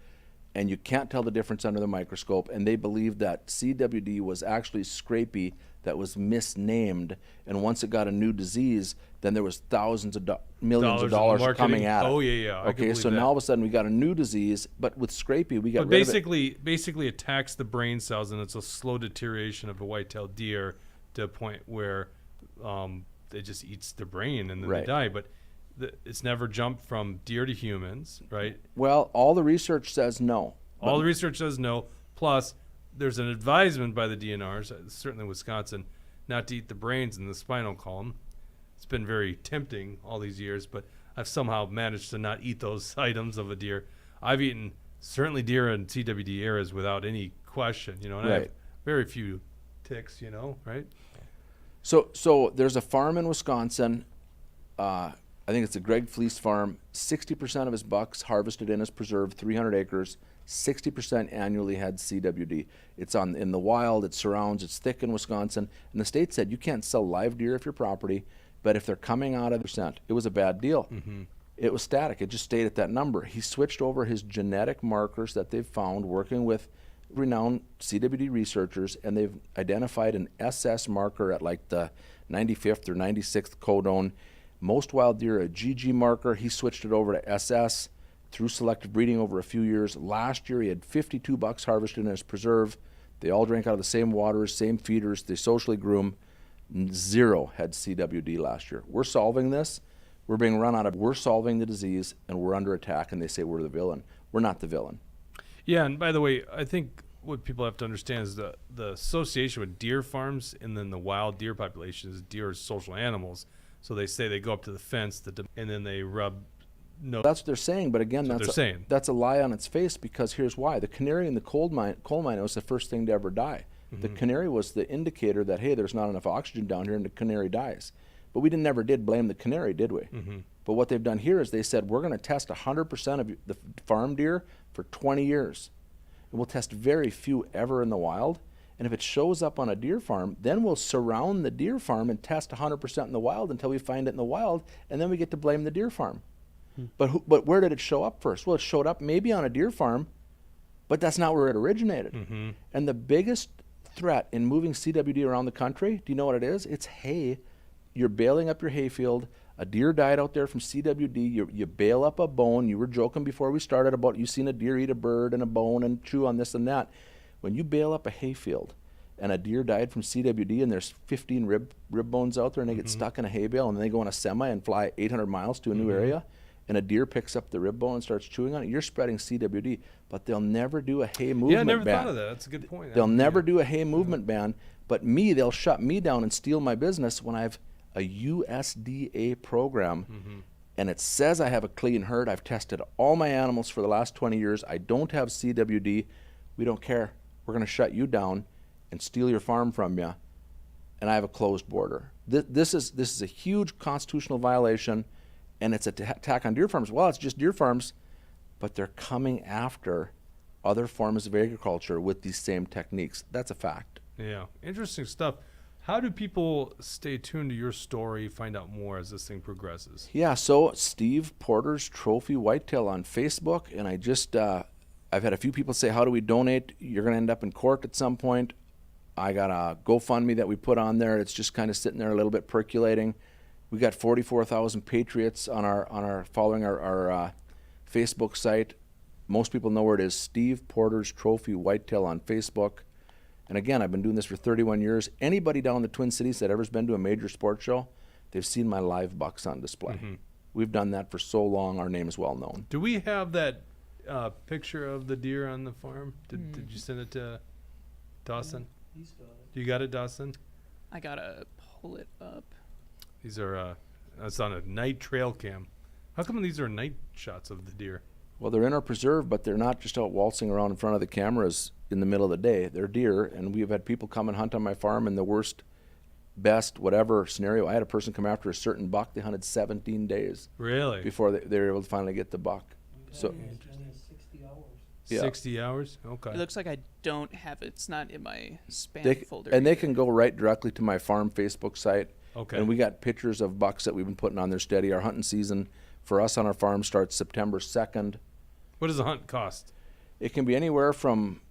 and you can't tell the difference under the microscope. And they believe that CWD was actually scrapie that was misnamed, and once it got a new disease, then there was millions of dollars marketing. coming at it. Oh, yeah. I can Okay, believe so that. now all of a sudden we got a new disease, but with scrapie we got But rid of it. basically attacks the brain cells, and it's a slow deterioration of a white-tailed deer to a point where it just eats the brain and then Right. they die. But it's never jumped from deer to humans, right? Well, all the research says no. All the research says no. Plus, there's an advisement by the DNRs, certainly Wisconsin, not to eat the brains and the spinal column. It's been very tempting all these years, but I've somehow managed to not eat those items of a deer. I've eaten certainly deer in CWD areas without any question, and I have Right. very few ticks, right? So there's a farm in Wisconsin. I think it's a Greg Fleece farm. 60% of his bucks harvested in his preserve, 300 acres. 60% annually had CWD. It's in the wild. It surrounds. It's thick in Wisconsin. And the state said you can't sell live deer if your property, but if they're coming out of the percent, it was a bad deal. It was static. It just stayed at that number. He switched over his genetic markers that they've found working with renowned CWD researchers, and they've identified an SS marker at like the 95th or 96th codon. Most wild deer a GG marker. He switched it over to SS through selective breeding over a few years. Last year he had 52 bucks harvested in his preserve. They all drank out of the same waters, same feeders. They socially groom. 0 had CWD last year. We're solving this. We're being run out of. We're solving the disease, and we're under attack, and they say we're the villain. We're not the villain. Yeah, and by the way, I think what people have to understand is the association with deer farms and then the wild deer population is deer are social animals. So they say they go up to the fence and then they rub. No, That's what they're saying, but again, That's what they're saying. that's a lie on its face, because here's why. The canary in the coal mine was the first thing to ever die. The canary was the indicator that, hey, there's not enough oxygen down here, and the canary dies. But we never did blame the canary, did we? But what they've done here is they said, we're going to test 100% of the farm deer for 20 years. And we'll test very few ever in the wild. And if it shows up on a deer farm, then we'll surround the deer farm and test 100% in the wild until we find it in the wild, and then we get to blame the deer farm. But where did it show up first? Well, it showed up maybe on a deer farm, but that's not where it originated. And the biggest threat in moving CWD around the country, do you know what it is? It's hay. You're baling up your hayfield. A deer died out there from CWD. You bale up a bone. You were joking before we started about you seen a deer eat a bird and a bone and chew on this and that. When you bale up a hayfield and a deer died from CWD and there's 15 rib bones out there and they get stuck in a hay bale and then they go on a semi and fly 800 miles to a new area, and a deer picks up the rib bone and starts chewing on it, you're spreading CWD. But they'll never do a hay movement ban. Yeah, I never thought of that. That's a good point. They'll never do a hay movement ban, but they'll shut me down and steal my business when I have a USDA program, and it says I have a clean herd. I've tested all my animals for the last 20 years. I don't have CWD. We don't care. We're going to shut you down and steal your farm from you, and I have a closed border. This is a huge constitutional violation, and it's an attack on deer farms. Well, it's just deer farms, but they're coming after other forms of agriculture with these same techniques. That's a fact. Yeah, interesting stuff. How do people stay tuned to your story, find out more as this thing progresses? Yeah, so Steve Porter's Trophy Whitetail on Facebook, and I just, I've had a few people say, how do we donate? You're going to end up in court at some point. I got a GoFundMe that we put on there. It's just kind of sitting there a little bit percolating. We got 44,000 patriots on our following our Facebook site. Most people know where it is, Steve Porter's Trophy Whitetail on Facebook. And again, I've been doing this for 31 years. Anybody down in the Twin Cities that ever's been to a major sports show, they've seen my live bucks on display. Mm-hmm. We've done that for so long, our name is well known. Do we have that picture of the deer on the farm? Did you send it to Dawson? He's got it. You got it, Dawson? I gotta pull it up. These are, it's on a night trail cam. How come these are night shots of the deer? Well, they're in our preserve, but they're not just out waltzing around in front of the cameras in the middle of the day. They're deer, and we've had people come and hunt on my farm in the worst, best, whatever scenario. I had a person come after a certain buck. They hunted 17 days Really? before they were able to finally get the buck. So, It's been 60 hours. yeah. 60 hours? Okay. It looks like I don't have it. It's not in my spam They, folder. and they either. can go right directly to my farm Facebook site. Okay. And we got pictures of bucks that we've been putting on there steady. Our hunting season for us on our farm starts September 2nd. What does a hunt cost? It can be anywhere from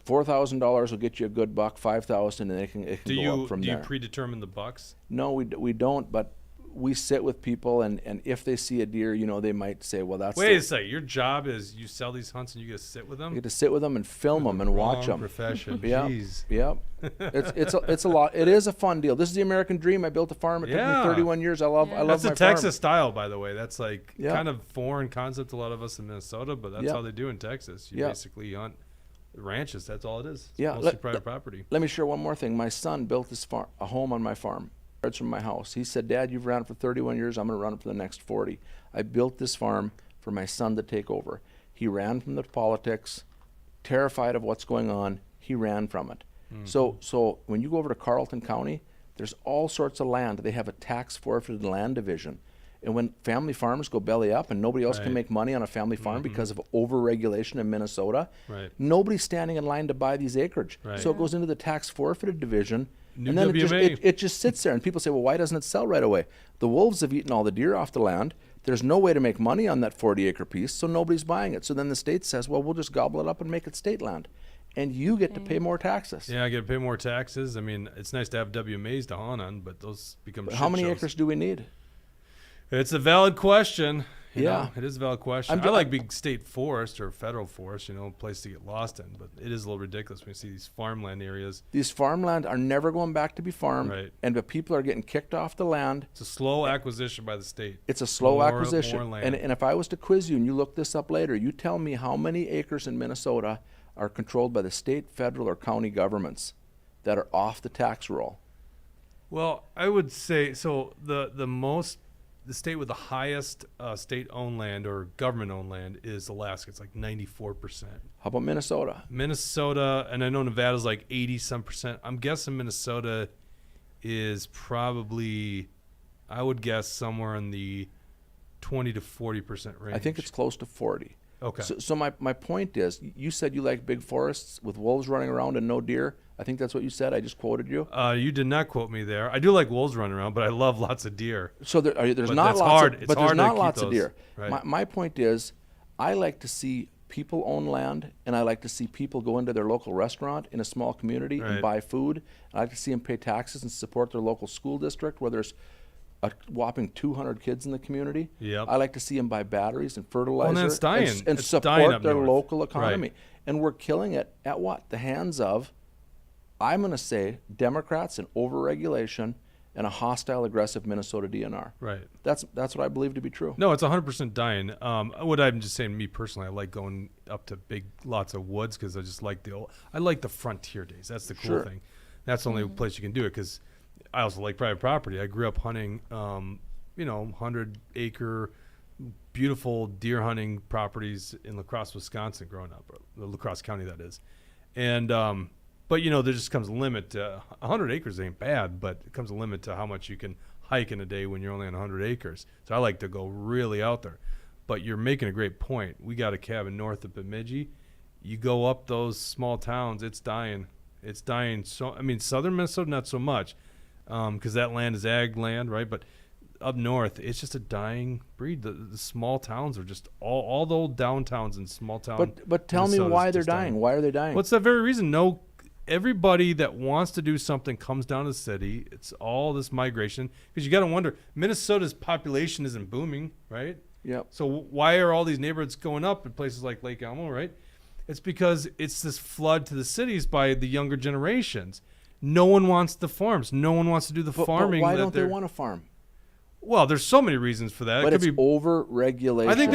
$4,000 will get you a good buck, $5,000, and it can go up from Do you there. predetermine the bucks? No, we don't, but we sit with people, and if they see a deer, they might say, well, that's Wait a second. Your job is you sell these hunts and you get to sit with them? you get to sit with them and film them and watch Wrong them. profession. Yep. Jeez. Yep. It's a lot. It is a fun deal. This is the American dream. I built a farm. It took Yeah. me 31 years. I love That's my the Texas farm. style, by the way. That's like Yeah. kind of foreign concept to a lot of us in Minnesota, but that's Yeah. how they do in Texas. You Yeah. basically hunt ranches. That's all it is. It's Yeah, mostly private property. Let me share one more thing. My son built a home on my farm. Yards from my house. He said, Dad, you've run it for 31 years. I'm going to run it for the next 40. I built this farm for my son to take over. He ran from the politics, terrified of what's going on. He ran from it. So when you go over to Carleton County, there's all sorts of land. They have a tax forfeited land division. And when family farms go belly up and nobody else Right. can make money on a family farm because of over-regulation in Minnesota, Right. nobody's standing in line to buy these acreage. Right. So it goes into the tax forfeited division. New And then WMA. it just sits there, and people say, well, why doesn't it sell right away? The wolves have eaten all the deer off the land. There's no way to make money on that 40-acre piece, so nobody's buying it. So then the state says, well, we'll just gobble it up and make it state land. And you get to pay more taxes. Yeah, I get to pay more taxes. I mean, it's nice to have WMAs to hunt on, but those become But shit how many shows. acres do we need? It's a valid question. You Yeah. know, it is a valid question. I'm I like big state forest or federal forest, a place to get lost in, but it is a little ridiculous when you see these farmland areas. These farmland are never going back to be farmed, Right. and the people are getting kicked off the land. It's a slow acquisition by the state. It's a slow More acquisition. land. And if I was to quiz you and you look this up later, you tell me how many acres in Minnesota are controlled by the state, federal, or county governments that are off the tax roll. Well, I would say so. The state with the highest state-owned land or government-owned land is Alaska. It's like 94%. How about Minnesota? Minnesota, and I know Nevada's like 80-some%. I'm guessing Minnesota is probably, I would guess, somewhere in the 20 to 40% range. I think it's close to 40. Okay. So my point is, you said you like big forests with wolves running around and no deer. I think that's what you said. I just quoted you. You did not quote me there. I do like wolves running around, but I love lots of deer. So there's But not that's lots hard. of, It's but there's hard to not keep lots of those. deer. Right. My point is, I like to see people own land, and I like to see people go into their local restaurant in a small community Right. and buy food. I like to see them pay taxes and support their local school district where there's a whopping 200 kids in the community. Yep. I like to see them buy batteries and fertilizer and that's dying. and It's dying support up their north. local economy. Right. And we're killing it at what? The hands of, I'm going to say, Democrats and overregulation and a hostile, aggressive Minnesota DNR. Right. That's what I believe to be true. No, it's 100% dying. What I'm just saying, me personally, I like going up to big lots of woods because I just like I like the frontier days. That's the cool Sure. thing. That's the only place you can do it because I also like private property. I grew up hunting, 100-acre, beautiful deer hunting properties in La Crosse, Wisconsin, growing up, or La Crosse County, that is. And but there just comes a limit to 100 acres ain't bad, but it comes a limit to how much you can hike in a day when you're only on 100 acres. So I like to go really out there. But you're making a great point. We got a cabin north of Bemidji. You go up those small towns, it's dying. It's dying. So I mean, southern Minnesota not so much, because that land is ag land, right? But up north, it's just a dying breed. The small towns are just all the old downtowns and small towns. But tell me why they're dying. Why are they dying? What's that very reason? Everybody that wants to do something comes down to the city. It's all this migration, because you got to wonder, Minnesota's population isn't booming, right? Yep. So why are all these neighborhoods going up in places like Lake Elmo, right? It's because it's this flood to the cities by the younger generations. No one wants the farms. No one wants to do the farming. But why don't they want to farm? Well, there's so many reasons for that. But it could it's be over-regulation. I think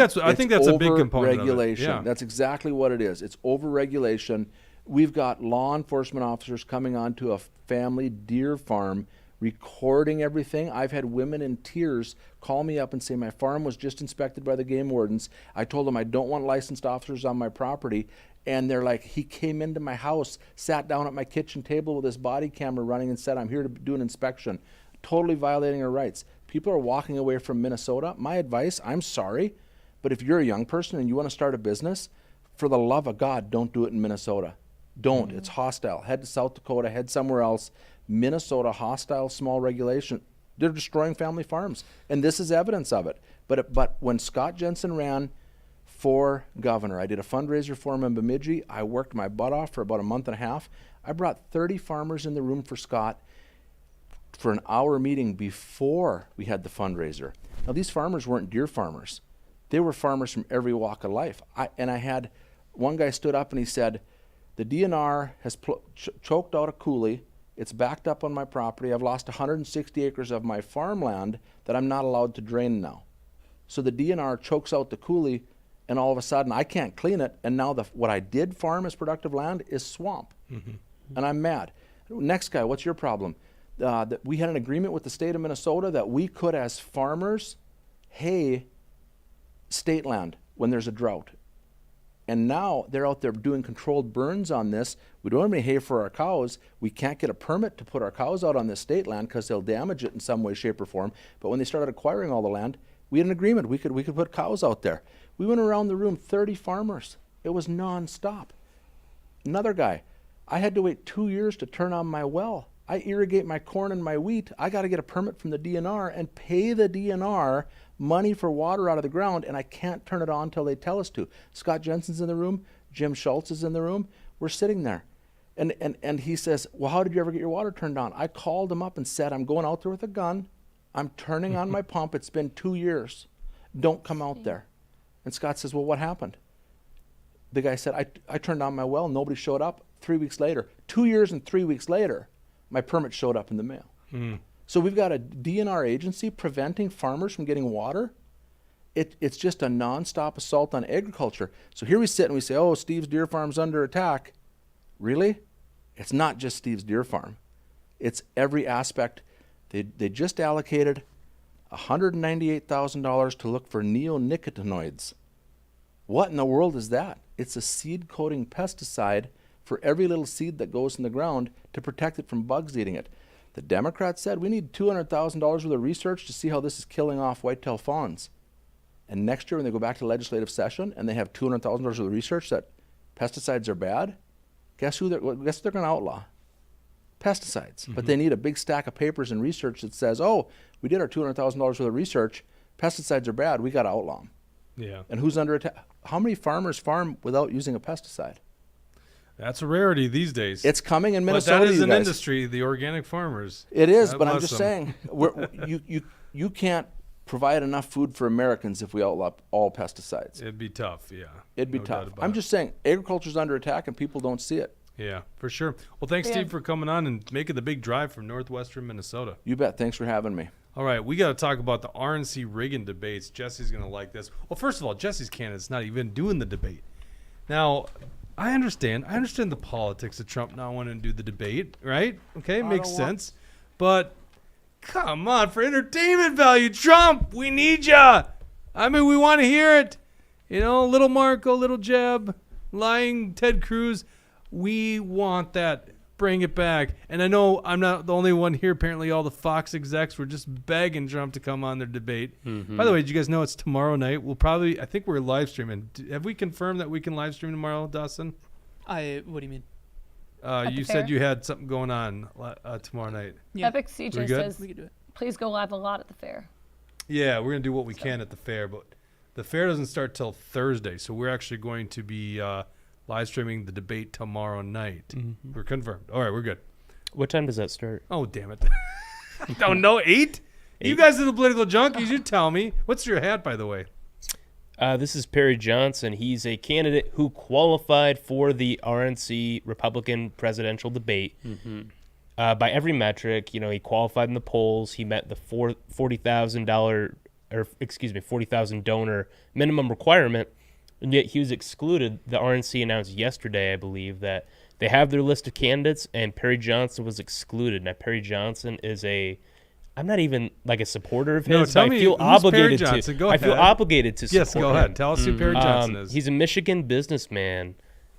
that's a big component of it. Regulation. Yeah. That's exactly what it is. It's over-regulation. We've got law enforcement officers coming onto a family deer farm, recording everything. I've had women in tears call me up and say, my farm was just inspected by the game wardens. I told them I don't want licensed officers on my property. And they're like, he came into my house, sat down at my kitchen table with his body camera running and said, I'm here to do an inspection. Totally violating our rights. People are walking away from Minnesota. My advice, I'm sorry, but if you're a young person and you want to start a business, for the love of God, don't do it in Minnesota. Don't. It's hostile. Head to South Dakota, head somewhere else. Minnesota, hostile, small regulation. They're destroying family farms, and this is evidence of it. But when Scott Jensen ran for governor, I did a fundraiser for him in Bemidji. I worked my butt off for about a month and a half. I brought 30 farmers in the room for Scott for an hour meeting before we had the fundraiser. Now, these farmers weren't deer farmers. They were farmers from every walk of life. I had one guy stood up and he said, the DNR has choked out a coulee. It's backed up on my property. I've lost 160 acres of my farmland that I'm not allowed to drain now. So the DNR chokes out the coulee, and all of a sudden I can't clean it, and now what I did farm as productive land is swamp. Mm-hmm. And I'm mad. Next guy, what's your problem? That we had an agreement with the state of Minnesota that we could, as farmers, hay state land when there's a drought. And now they're out there doing controlled burns on this. We don't have any hay for our cows. We can't get a permit to put our cows out on this state land because they'll damage it in some way, shape, or form. But when they started acquiring all the land, we had an agreement. We could put cows out there. We went around the room, 30 farmers. It was nonstop. Another guy, I had to wait 2 years to turn on my well. I irrigate my corn and my wheat. I got to get a permit from the DNR and pay the DNR money for water out of the ground, and I can't turn it on until they tell us to. Scott Jensen's in the room. Jim Schultz is in the room. We're sitting there. And he says, well, how did you ever get your water turned on? I called him up and said, I'm going out there with a gun. I'm turning on my pump. It's been 2 years. Don't come out there. And Scott says, well, what happened? The guy said, I turned on my well. Nobody showed up. 3 weeks later, 2 years and 3 weeks later, my permit showed up in the mail. So we've got a DNR agency preventing farmers from getting water. It's just a nonstop assault on agriculture. So here we sit and we say, oh, Steve's deer farm's under attack. Really? It's not just Steve's deer farm. It's every aspect. They just allocated $198,000 to look for neonicotinoids. What in the world is that? It's a seed-coating pesticide for every little seed that goes in the ground to protect it from bugs eating it. The Democrats said we need $200,000 worth of research to see how this is killing off whitetail fawns. And next year when they go back to legislative session and they have $200,000 worth of research that pesticides are bad, guess what they're going to outlaw? Pesticides. Mm-hmm. But they need a big stack of papers and research that says, oh, we did our $200,000 worth of research, pesticides are bad, we got to outlaw them. Yeah. And who's under attack? How many farmers farm without using a pesticide? That's a rarity these days. It's coming in Minnesota. But that is an guys. Industry, the organic farmers. It is, God but I'm bless just them. saying, you can't provide enough food for Americans if we outlaw all pesticides. It'd be tough, yeah. It'd be No tough. doubt about I'm it. just saying, agriculture's under attack and people don't see it. Yeah, for sure. Well, thanks, Yeah. Steve, for coming on and making the big drive from northwestern Minnesota. You bet. Thanks for having me. All right, we got to talk about the RNC Reagan debates. Jesse's going to like this. Well, first of all, Jesse's candidate's not even doing the debate. Now, I understand the politics of Trump not wanting to do the debate, right? Okay, makes sense. But come on, for entertainment value, Trump, we need ya. I mean, we want to hear it. You know, little Marco, little Jeb, lying Ted Cruz. We want that. Bring it back. And I know I'm not the only one here. Apparently, all the Fox execs were just begging Trump to come on their debate. Mm-hmm. By the way, did you guys know it's tomorrow night? I think we're live streaming. Have we confirmed that we can live stream tomorrow, Dawson? What do you mean? You fair? said you had something going on tomorrow night. Yeah. Epic We CJ good? says, We could do it. please go live a lot at the fair. Yeah, we're gonna do what we can at the fair, but the fair doesn't start till Thursday, so we're actually going to be live streaming the debate tomorrow night. We're confirmed. All right, we're good. What time does that start? Oh, damn it! Don't know 8? You guys are the political junkies. You tell me. What's your hat, by the way? This is Perry Johnson. He's a candidate who qualified for the RNC Republican presidential debate. By every metric, he qualified in the polls. He met the $40,000 donor minimum requirement, and yet he was excluded. The RNC announced yesterday, I believe, that they have their list of candidates, and Perry Johnson was excluded. Now, Perry Johnson is I'm not even like a supporter of his, No, but tell I me feel who's Perry obligated Johnson. to. Go I feel ahead. obligated to support Yes, go him. ahead. Tell us who Perry Johnson is. He's a Michigan businessman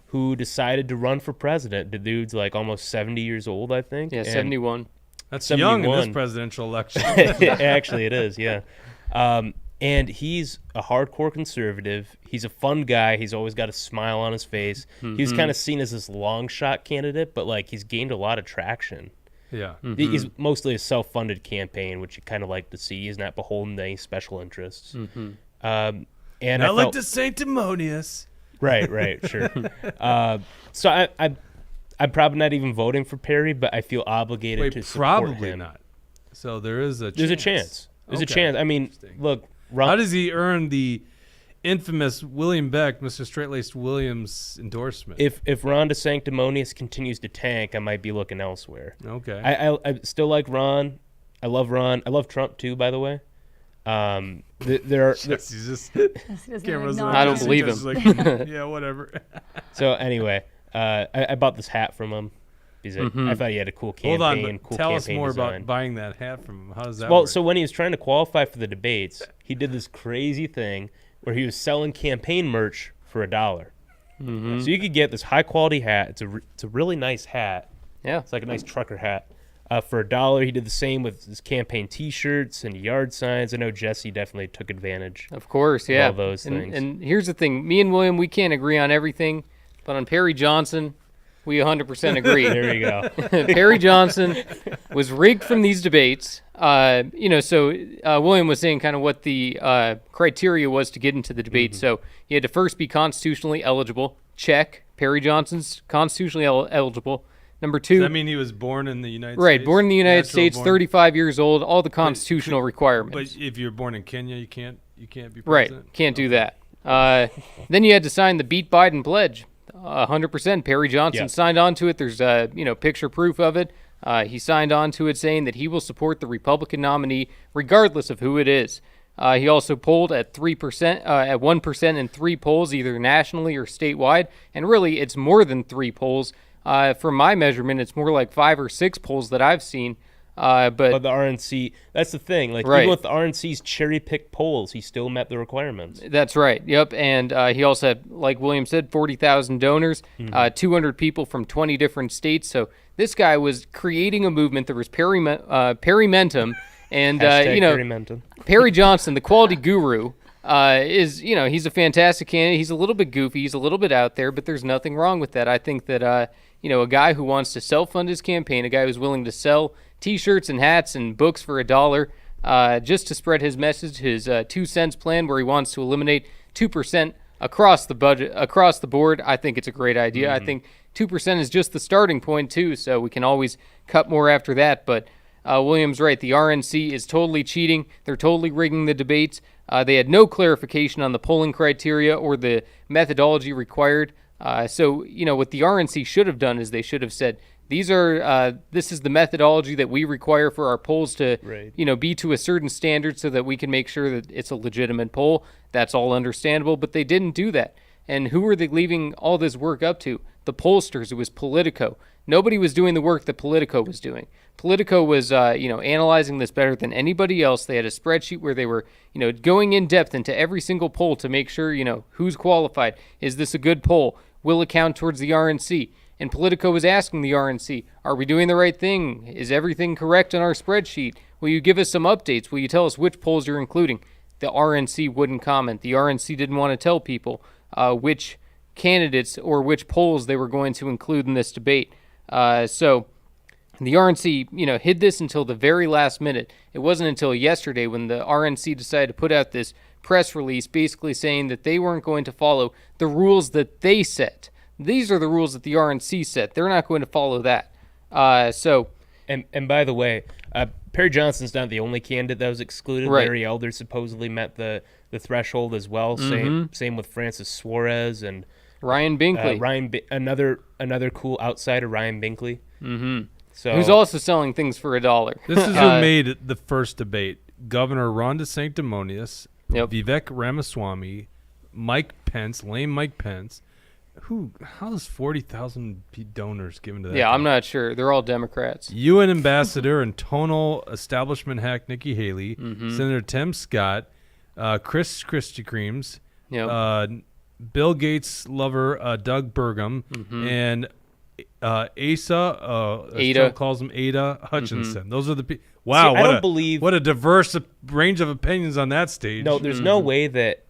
who decided to run for president. The dude's like almost 70 years old, I think. Yeah, and 71. That's young in this 71. presidential election. Actually, it is, yeah. And he's a hardcore conservative. He's a fun guy. He's always got a smile on his face. He's kind of seen as this long shot candidate, but like he's gained a lot of traction. Yeah. He's mostly a self-funded campaign, which you kind of like to see. He's not beholden to any special interests. And Not I like felt, the sanctimonious. right, sure. So I'm probably not even voting for Perry, but I feel obligated Wait, to support probably him. not. So there is a There's a chance. There's a Okay. chance. I mean, Interesting. look, How does he earn the infamous William Beck, Mr. Straight-Laced Williams endorsement? if Ron DeSanctimonious continues to tank, I might be looking elsewhere. Okay. I still like Ron. I love Ron. I love Trump too, by the way. There are Yes, he's just He doesn't cameras. acknowledge I don't it. believe Just him. like, yeah, whatever. so anyway. I bought this hat from him because I thought he had a cool Hold campaign. on, but cool tell us campaign more design. about buying that hat from him. How does that Well, work? so when he was trying to qualify for the debates, he did this crazy thing where he was selling campaign merch for $1. So you could get this high quality hat. It's a really nice hat. Yeah. It's like a nice trucker hat. For $1, he did the same with his campaign T-shirts and yard signs. I know Jesse definitely took advantage. Of course, yeah. all those things. And here's the thing. Me and William, we can't agree on everything, but on Perry Johnson, we 100% agree. There you go. Perry Johnson was rigged from these debates. So William was saying kind of what the criteria was to get into the debate. So he had to first be constitutionally eligible. Check. Perry Johnson's constitutionally eligible. Number two. Does that mean he was born in the United States? Right, born in the United Natural States, born? 35 years old, all the constitutional requirements. But if you're born in Kenya, you can't be Right, president? can't do that. Then you had to sign the Beat Biden pledge. 100%. Perry Johnson Yeah. signed on to it. There's picture proof of it. He signed on to it saying that he will support the Republican nominee regardless of who it is. He also polled at 3%, at 1% in 3 polls, either nationally or statewide. And really, it's more than 3 polls. From my measurement, it's more like 5 or 6 polls that I've seen. But But the RNC, that's the thing. Like Right. even with the RNC's cherry-picked polls, he still met the requirements. That's right. Yep. And he also had, like William said, 40,000 donors, 200 people from 20 different states. So this guy was creating a movement. There was Perrymentum, and Hashtag Perry Menton. Perry Johnson, the quality guru, he's a fantastic candidate. He's a little bit goofy. He's a little bit out there, but there's nothing wrong with that. I think that, a guy who wants to self-fund his campaign, a guy who's willing to sell T-shirts and hats and books for $1, just to spread his message, his 2 cents plan where he wants to eliminate 2% across the budget, across the board. I think it's a great idea. I think 2% is just the starting point too, so we can always cut more after that. But William's right. The RNC is totally cheating. They're totally rigging the debates. They had no clarification on the polling criteria or the methodology required. So what the RNC should have done is they should have said, this is the methodology that we require for our polls to, Right. Be to a certain standard so that we can make sure that it's a legitimate poll. That's all understandable, but they didn't do that. And who were they leaving all this work up to? The pollsters. It was Politico. Nobody was doing the work that Politico was doing. Politico was, analyzing this better than anybody else. They had a spreadsheet where they were, going in depth into every single poll to make sure, who's qualified. Is this a good poll? Will it count towards the RNC? And Politico was asking the RNC, are we doing the right thing? Is everything correct on our spreadsheet? Will you give us some updates? Will you tell us which polls you're including? The RNC wouldn't comment. The RNC didn't want to tell people which candidates or which polls they were going to include in this debate. So the RNC, hid this until the very last minute. It wasn't until yesterday when the RNC decided to put out this press release basically saying that they weren't going to follow the rules that they set. These are the rules that the RNC set. They're not going to follow that. And by the way, Perry Johnson's not the only candidate that was excluded. Right. Larry Elder supposedly met the threshold as well. Same with Francis Suarez and Ryan Binkley. Another cool outsider, Ryan Binkley. Mm-hmm. So Who's also selling things for $1. This is who made the first debate. Governor Ron DeSanctimonious, Yep. Vivek Ramaswamy, Mike Pence, lame Mike Pence. How's 40,000 donors given to that? Yeah, guy? I'm not sure. They're all Democrats. UN ambassador and tonal establishment hack Nikki Haley, Senator Tim Scott, Chris Christie Creams, Yep. Bill Gates lover Doug Burgum, and Asa, as Ada. Trump calls him, Ada Hutchinson. Those are the people. Wow, I don't believe what a diverse range of opinions on that stage. no, there's no way that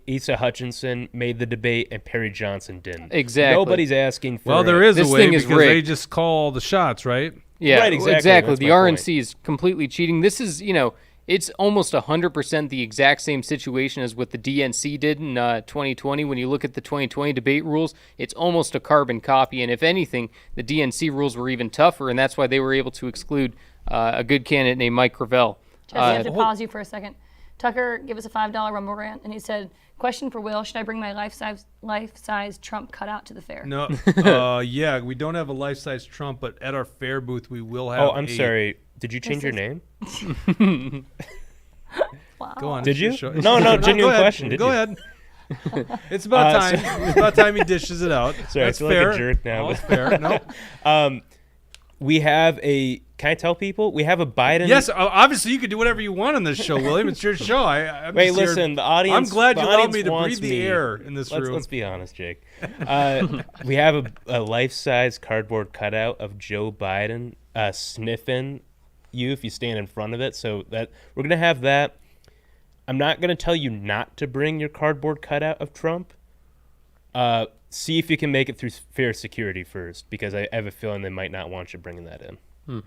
Asa Hutchinson made the debate and Perry Johnson didn't. Exactly. Nobody's asking for. Well, there is This a way thing is because they rigged. just call the shots, right? Yeah, Right, exactly. exactly. That's The my RNC is completely cheating. This is, it's almost 100% the exact same situation as what the DNC did in 2020. When you look at the 2020 debate rules, it's almost a carbon copy. And if anything, the DNC rules were even tougher, and that's why they were able to exclude a good candidate named Mike Gravel. Jesse, I have to pause you for a second. Tucker gave us a $5 Rumble rant, and he said, question for Will, should I bring my life-size Trump cutout to the fair? No, yeah, we don't have a life-size Trump, but at our fair booth we will have. Oh, I'm sorry. Did you change your name? Wow. Go on. Did it's your you? show. No, genuine go ahead. question. Did Go you? ahead. It's about time. It's about time he dishes it out. Sorry, I That's feel fair. like a jerk now. All fair. No. We have a. Can I tell people we have a Biden? Yes, obviously you could do whatever you want on this show, William. It's your show. I'm Wait, just here- listen. The audience. I'm glad the you allowed audience me to wants breathe the me. air in this room. Let's be honest, Jake. We have a life-size cardboard cutout of Joe Biden sniffing you if you stand in front of it. So that we're gonna have that. I'm not gonna tell you not to bring your cardboard cutout of Trump. See if you can make it through fair security first, because I have a feeling they might not want you bringing that in.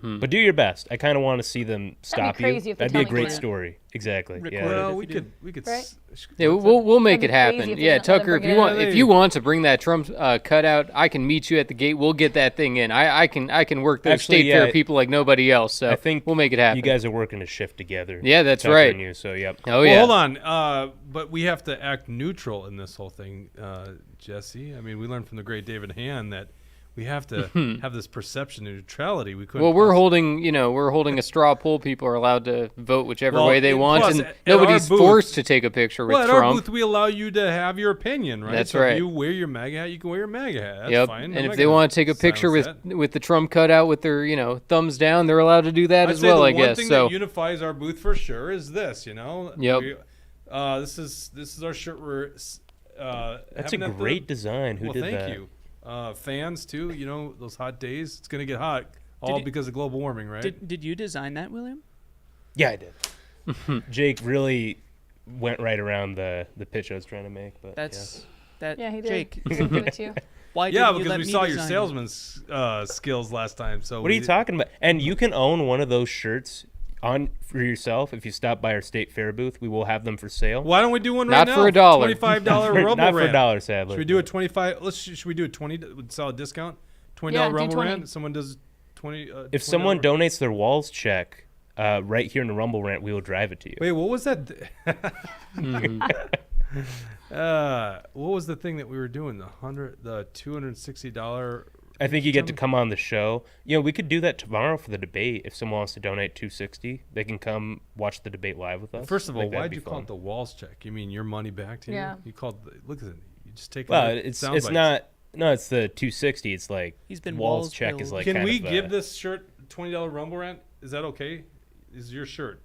But do your best. I kind of want to see them stop you. crazy if they That'd be a tell me great to. story. Exactly. Record Yeah. it. Well, if we you could. We could. Right? Yeah, we'll make it That'd be crazy happen. if they Yeah, didn't let Tucker, them if you bring it want, in. if you want to bring that Trump cutout, I can meet you at the gate. We'll get that thing in. I can work those Actually, state fair yeah, people like nobody else. So I think we'll make it happen. You guys are working a shift together. Yeah, that's Tucker right. and you, so yep. Oh Well, yeah. hold on. But we have to act neutral in this whole thing, Jesse. I mean, we learned from the great David Hand that we have to have this perception of neutrality. We couldn't. Well, we're holding a straw poll. People are allowed to vote whichever Well, way they want, plus, and at our nobody's booth- forced to take a picture with Well, at our Trump. booth, we allow you to have your opinion, right? That's so right. If you wear your MAGA hat, you can wear your MAGA hat. That's Yep. fine. And if they want to take a picture with the Trump cutout with their thumbs down, they're allowed to do that I'd as say well. the I one guess thing so. that unifies our booth for sure is this. Yep. This is our shirt. We're That's a great design. Who well, did thank that? you. Fans too. Those hot days. It's gonna get hot. All you- because of global warming, right? Did you design that, William? Yeah, I did. Jake really went right around the pitch I was trying to make, but That's that. Yeah, he did. Jake, He said give it to you. why Yeah, didn't you because let we me saw your design it? salesman's skills last time. So What are you talking about? And you can own one of those shirts for yourself if you stop by our state fair booth. We will have them for sale. Why don't we do one Not right for now? $1. $25 Rumble Not for rant. $1, sadly. Should we do a 25? Should we do a 20 with solid discount? $20 Yeah, do Rumble 20. rant. Someone does 20. If someone donates their walls check right here in the Rumble rant, we will drive it to you. Wait, what was that? What was the thing that we were doing? The $260. I think you get to come on the show. We could do that tomorrow for the debate. If someone wants to donate $260, they can come watch the debate live with us. First of I all, think that'd why'd be you call fun. it the walls check? You mean your money back to you? Yeah. You called. Look at it. You just take. Well, it. it's sound bites. not. No, it's the 260. It's like He's been walls walls check is billed. like. Can kind we of, give this shirt $20 Rumble rant? Is that okay? Is your shirt?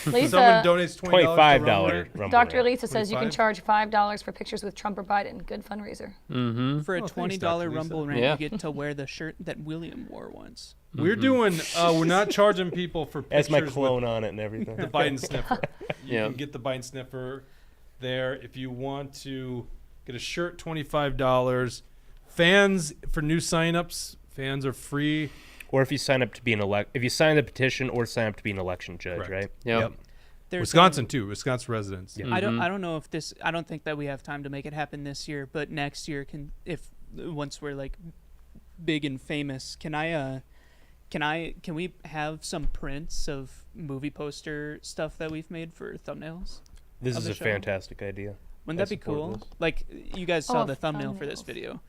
Lisa, Someone donates $20 to $25 Rumble rant? Rumble Dr. rant. Lisa says you can 25? charge $5 for pictures with Trump or Biden. Good fundraiser. Mm-hmm. For a Oh, thanks, $20 Dr. Lisa. Rumble rant, Yeah. you get to wear the shirt that William wore once. We're doing. We're not charging people for That's pictures my clone on it and everything. with the Biden sniffer. You Yeah. can get the Biden sniffer there. If you want to get a shirt, $25. Fans for new signups Fans are free. Or if you sign up to be if you sign the petition or sign up to be an election judge, Correct. right? Yep. There's, Wisconsin too. Wisconsin residents. Yeah. I don't know if this. I don't think that we have time to make it happen this year, but next year once we're like big and famous, can we have some prints of movie poster stuff that we've made for thumbnails? This Of is the a show? fantastic idea. Wouldn't I that be support cool? this. Like you guys saw Oh, the thumbnail for this thumbnails. video.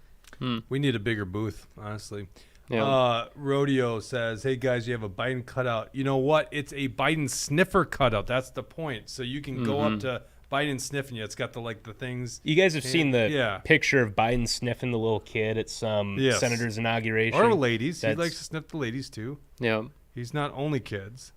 We need a bigger booth, honestly. Yeah. Rodeo says, "Hey guys, you have a Biden cutout. You know what? It's a Biden sniffer cutout. That's the point. So you can go up to Biden sniffing you. It's got the things. You guys have seen the Yeah. picture of Biden sniffing the little kid at some Yes. senator's inauguration. Or ladies. He That's- likes to sniff the ladies too. Yeah. He's not only kids.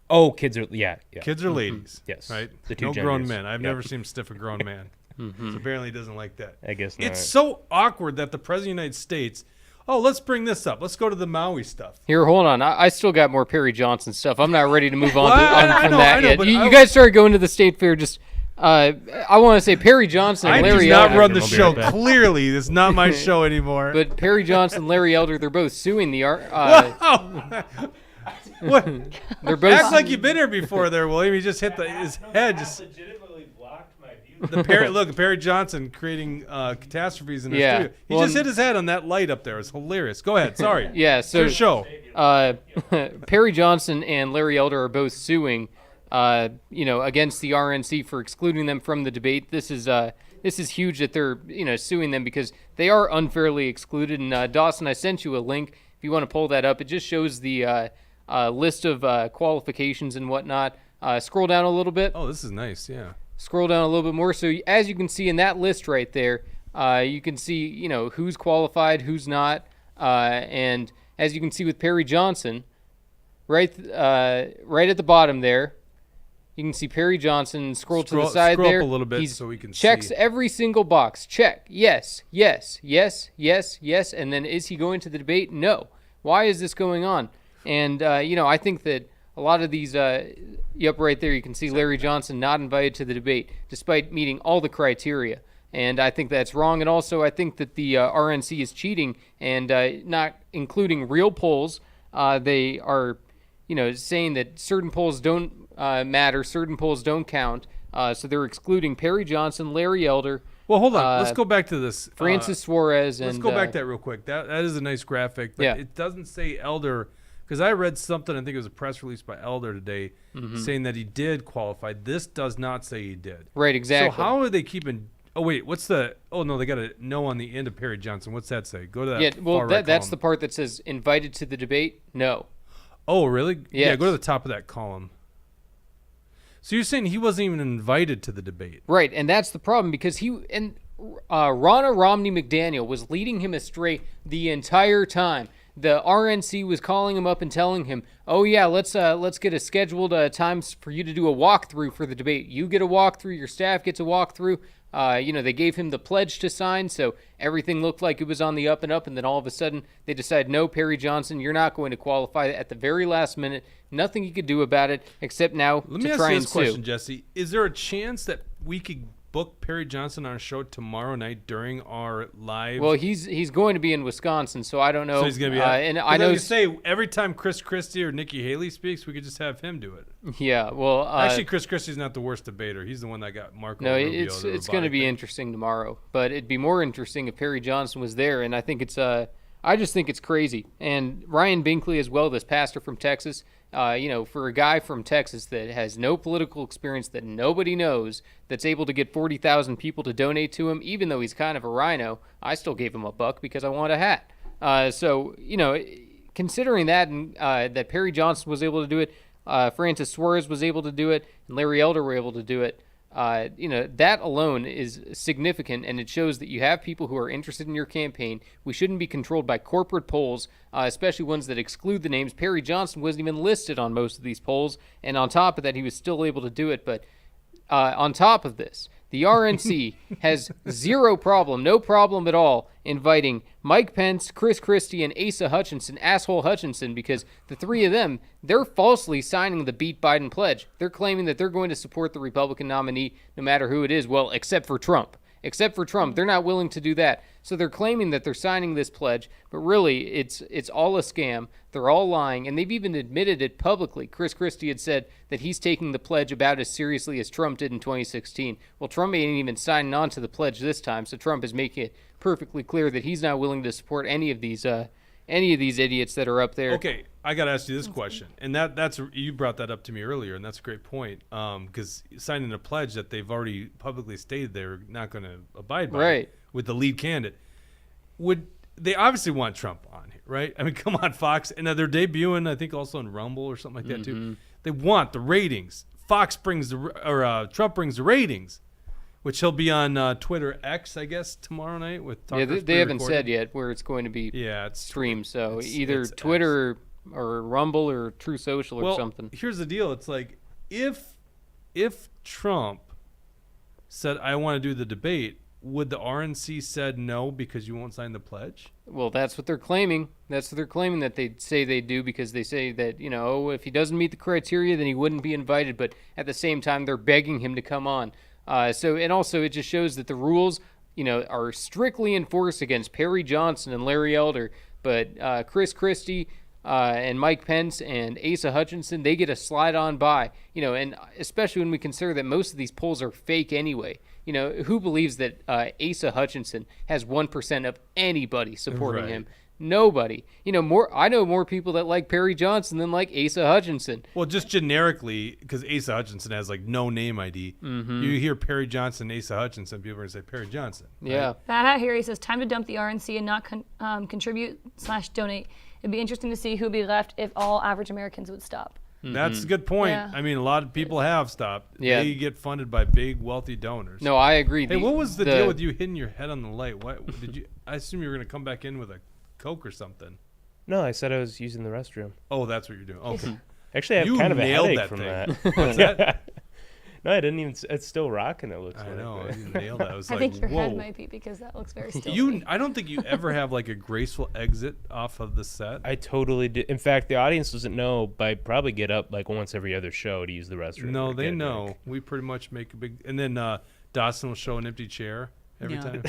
Oh, kids are yeah. Kids are ladies. Yes. Right? The two no grown genders. men. I've Yep. never seen him sniff a grown man. So apparently he doesn't like that. I guess not. It's so awkward that the President of the United States, let's bring this up. Let's go to the Maui stuff. Here, hold on. I still got more Perry Johnson stuff. I'm not ready to move on, Well, I from know, that I know, yet. but You guys started going to the state fair. Just, I want to say Perry Johnson I and do Larry not Elder. run the I'll be show. right back. Clearly, it's not my show anymore. But Perry Johnson and Larry Elder, they're both suing the Wow. What? they're both Act like you've been here before there, William. He just hit his head. legitimately blocked my view. Look, Perry Johnson creating catastrophes in the Yeah. studio. He Well, just hit his head on that light up there. It's hilarious. Go ahead. Sorry. Yeah, It's your so show. Perry Johnson and Larry Elder are both suing, against the RNC for excluding them from the debate. This is huge that they're suing them because they are unfairly excluded. And Dawson, I sent you a link if you want to pull that up. It just shows the list of qualifications and whatnot. Scroll down a little bit. Oh, this is nice. Yeah. Scroll down a little bit more. So as you can see in that list right there, you can see who's qualified, who's not, and as you can see with Perry Johnson, right at the bottom there, you can see Perry Johnson. Scroll to the side scroll there. up a little bit He's so we can checks see. every single box. Check. Yes, yes, yes, yes, yes. And then is he going to the debate? No. Why is this going on? And I think that a lot of these, right there, you can see Larry Johnson not invited to the debate despite meeting all the criteria. And I think that's wrong. And also, I think that the RNC is cheating and not including real polls. They are, saying that certain polls don't matter, certain polls don't count. So they're excluding Perry Johnson, Larry Elder, Well, hold on. Let's go back to this. Francis Suarez, and Let's go back to that real quick. That is a nice graphic, but Yeah. it doesn't say Elder because I read something. I think it was a press release by Elder today saying that he did qualify. This does not say he did. Right, exactly. So how are they keeping? Oh wait, what's the? Oh no, they got a no on the end of Perry Johnson. What's that say? Go to that. Yeah, well, far right that's the column. part that says invited to the debate. No. Oh really? Yeah. Yes. Go to the top of that column. So you're saying he wasn't even invited to the debate? Right, and that's the problem because Ronna Romney McDaniel was leading him astray the entire time. The RNC was calling him up and telling him, "Oh yeah, let's get a scheduled time for you to do a walkthrough for the debate. You get a walkthrough, your staff gets a walkthrough." They gave him the pledge to sign, so everything looked like it was on the up and up. And then all of a sudden, they decide, "No, Perry Johnson, you're not going to qualify." At the very last minute, nothing he could do about it except now Let to me ask try you and this question, sue. Jesse. Is there a chance that we could book Perry Johnson on a show tomorrow night during our live? Well, he's going to be in Wisconsin, so I don't know. So he's gonna be. and I know. You say every time Chris Christie or Nikki Haley speaks, we could just have him do it. Yeah, well, Actually, Chris Christie's not the worst debater. He's the one that got Marco no, Rubio. it's the going to robotic be thing. interesting tomorrow, but it'd be more interesting if Perry Johnson was there. And I think it's I just think it's crazy. And Ryan Binkley as well, this pastor from Texas. For a guy from Texas that has no political experience, that nobody knows, that's able to get 40,000 people to donate to him, even though he's kind of a rhino, I still gave him $1 because I want a hat. Considering that and that Perry Johnson was able to do it, Francis Suarez was able to do it, and Larry Elder were able to do it, that alone is significant, and it shows that you have people who are interested in your campaign. We shouldn't be controlled by corporate polls, especially ones that exclude the names. Perry Johnson wasn't even listed on most of these polls, and on top of that, he was still able to do it. But on top of this, the RNC has no problem at all, inviting Mike Pence, Chris Christie, and Asa Hutchinson, asshole Hutchinson, because the three of them, they're falsely signing the Beat Biden pledge. They're claiming that they're going to support the Republican nominee no matter who it is, well, except for Trump. except for Trump. They're not willing to do that. So they're claiming that they're signing this pledge, but really it's all a scam. They're all lying, and they've even admitted it publicly. Chris Christie had said that he's taking the pledge about as seriously as Trump did in 2016. Well, Trump ain't even signing on to the pledge this time, so Trump is making it perfectly clear that he's not willing to support any of these idiots that are up there. Okay, I got to ask you this question, and that's you brought that up to me earlier, and that's a great point. Because signing a pledge that they've already publicly stated they're not going to abide by, Right. with the lead candidate, would they obviously want Trump on here, right? I mean, come on, Fox, and they're debuting, I think, also in Rumble or something like that too. They want the ratings. Trump brings the ratings, which he'll be on Twitter X, I guess, tomorrow night with. Yeah, Tucker's they haven't pre-recorded. said yet where it's going to be It's streamed. So it's- either it's Twitter or Rumble or True Social or something. Here's the deal. It's like if Trump said, I want to do the debate, would the RNC said no because you won't sign the pledge? Well, that's what they're claiming. That's what they're claiming that they say they do, because they say that, if he doesn't meet the criteria, then he wouldn't be invited. But at the same time, they're begging him to come on. And also it just shows that the rules, are strictly enforced against Perry Johnson and Larry Elder. But Chris Christie and Mike Pence and Asa Hutchinson, they get a slide on by, and especially when we consider that most of these polls are fake anyway. Who believes that Asa Hutchinson has 1% of anybody supporting Right. him? Nobody. I know more people that like Perry Johnson than like Asa Hutchinson. Well, just generically, because Asa Hutchinson has like no name ID. You hear Perry Johnson, Asa Hutchinson, people are going to say Perry Johnson. right? Yeah. Bad Hat Harry says, time to dump the RNC and not contribute/donate. It'd be interesting to see who'd be left if all average Americans would stop. That's a good point. Yeah. I mean, a lot of people have stopped. Yeah. They get funded by big, wealthy donors. No, I agree. Hey, what was the deal with you hitting your head on the light? What did you? I assume you were going to come back in with a Coke or something. No, I said I was using the restroom. Oh, that's what you're doing. Okay. Actually, I have You kind of a nailed headache that from thing. that. What's that? No, I didn't even. It's still rocking. It looks I like. know. right? You nailed that. I was I like, think your whoa. head might be because that looks very still. I don't think you ever have like a graceful exit off of the set. I totally did. In fact, the audience doesn't know, but I probably get up like once every other show to use the restroom. No, or they get a know. drink. We pretty much make a big. And then Dawson will show an empty chair every Yeah. time.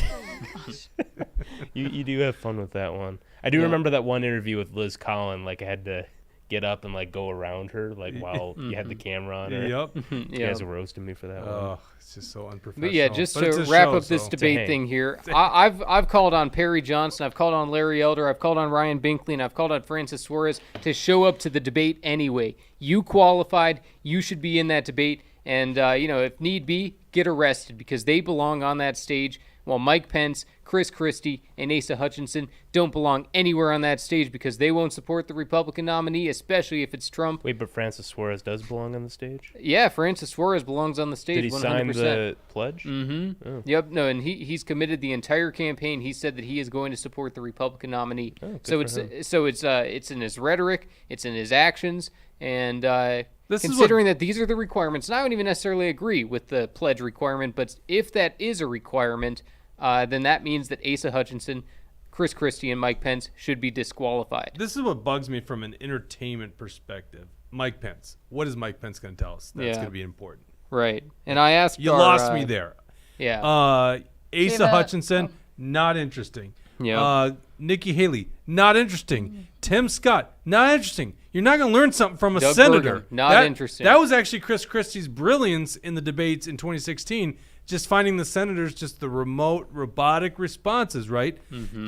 You do have fun with that one. I do remember that one interview with Liz Collin. Like I had to get up and like go around her like while you had the camera on her. Yep. You guys were roasting me for that one. Oh, it's just so unprofessional. But yeah, just But it's to a wrap show, up this so- debate hang. thing here, I've called on Perry Johnson, I've called on Larry Elder, I've called on Ryan Binkley, and I've called on Francis Suarez to show up to the debate anyway. You qualified, you should be in that debate, and if need be, get arrested because they belong on that stage. While Mike Pence, Chris Christie, and Asa Hutchinson don't belong anywhere on that stage because they won't support the Republican nominee, especially if it's Trump. Wait, but Francis Suarez does belong on the stage? Yeah, Francis Suarez belongs on the stage. Did he 100%. sign the pledge? Mm-hmm. Oh. Yep. No, and he's committed the entire campaign. He said that he is going to support the Republican nominee. good So for it's in his rhetoric, it's in his actions, and This is considering that these are the requirements, and I don't even necessarily agree with the pledge requirement, but if that is a requirement, then that means that Asa Hutchinson, Chris Christie, and Mike Pence should be disqualified. This is what bugs me from an entertainment perspective. Mike Pence. What is Mike Pence going to tell us? That's Yeah. going to be important. Right. And I asked You our, lost me there. Yeah. Asa Ava- Hutchinson, not interesting. Yeah. Nikki Haley, not interesting. Tim Scott, not interesting. You're not going to learn something from a Doug senator. Burgum, not interesting. That was actually Chris Christie's brilliance in the debates in 2016. Just finding the senators, just the remote, robotic responses, right?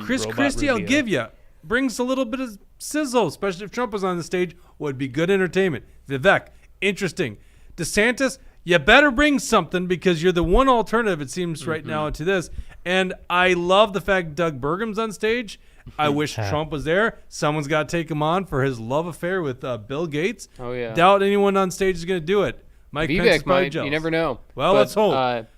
Chris Robot Christie, I'll reveal. give you, brings a little bit of sizzle, especially if Trump was on the stage, would be good entertainment. Vivek, interesting. DeSantis, you better bring something because you're the one alternative, it seems, right now to this. And I love the fact Doug Burgum's on stage. I wish Trump was there. Someone's got to take him on for his love affair with Bill Gates. Oh, yeah. Doubt anyone on stage is going to do it. Mike Pence is Vivek probably might. jealous. You never know. Well, But, let's hope.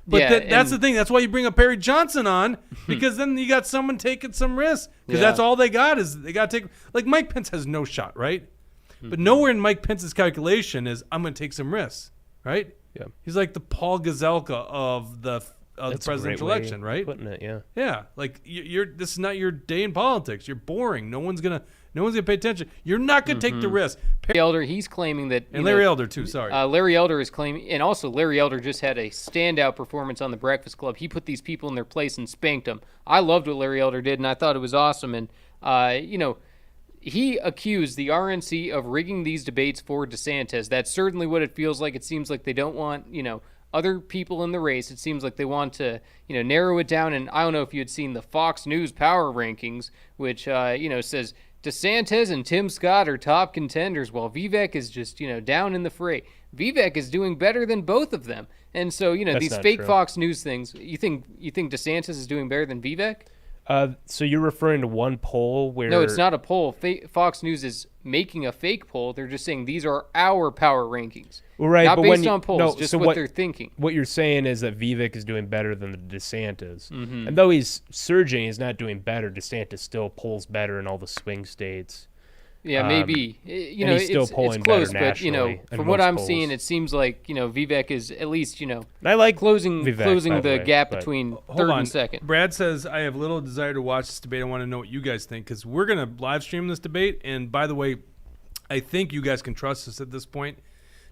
But yeah, that's the and- thing. That's why you bring up Perry Johnson on because then you got someone taking some risks because Yeah. that's all they got is they got to take. Like Mike Pence has no shot, right? But nowhere in Mike Pence's calculation is I'm going to take some risks, right? Yeah. He's like the Paul Gazelka of the That's a great presidential way election, of right? Putting it, yeah. Yeah, like you're. This is not your day in politics. You're boring. No one's gonna No one's going to pay attention. You're not going to take the risk. Larry Elder, he's claiming that. And Larry Elder, too, sorry. Larry Elder is claiming, and also Larry Elder just had a standout performance on The Breakfast Club. He put these people in their place and spanked them. I loved what Larry Elder did, and I thought it was awesome. And, he accused the RNC of rigging these debates for DeSantis. That's certainly what it feels like. It seems like they don't want, other people in the race. It seems like they want to, narrow it down. And I don't know if you had seen the Fox News power rankings, which, says DeSantis and Tim Scott are top contenders, while Vivek is just, down in the fray. Vivek is doing better than both of them. And so, That's these not fake true. Fox News things, you think DeSantis is doing better than Vivek? So you're referring to one poll where... No, it's not a poll. Fox News is making a fake poll. They're just saying these are our power rankings. Well, right, Not but based on polls, just so what they're thinking. What you're saying is that Vivek is doing better than the DeSantis. And though he's surging, he's not doing better. DeSantis still polls better in all the swing states. Yeah, maybe. and he's still it's polling close, better but, nationally in from what most I'm polls. seeing, it seems like, Vivek is at least, And I like closing Vivek, by the way, gap but- between Hold third on. and second. Brad says, I have little desire to watch this debate. I want to know what you guys think, because we're going to live stream this debate. And by the way, I think you guys can trust us at this point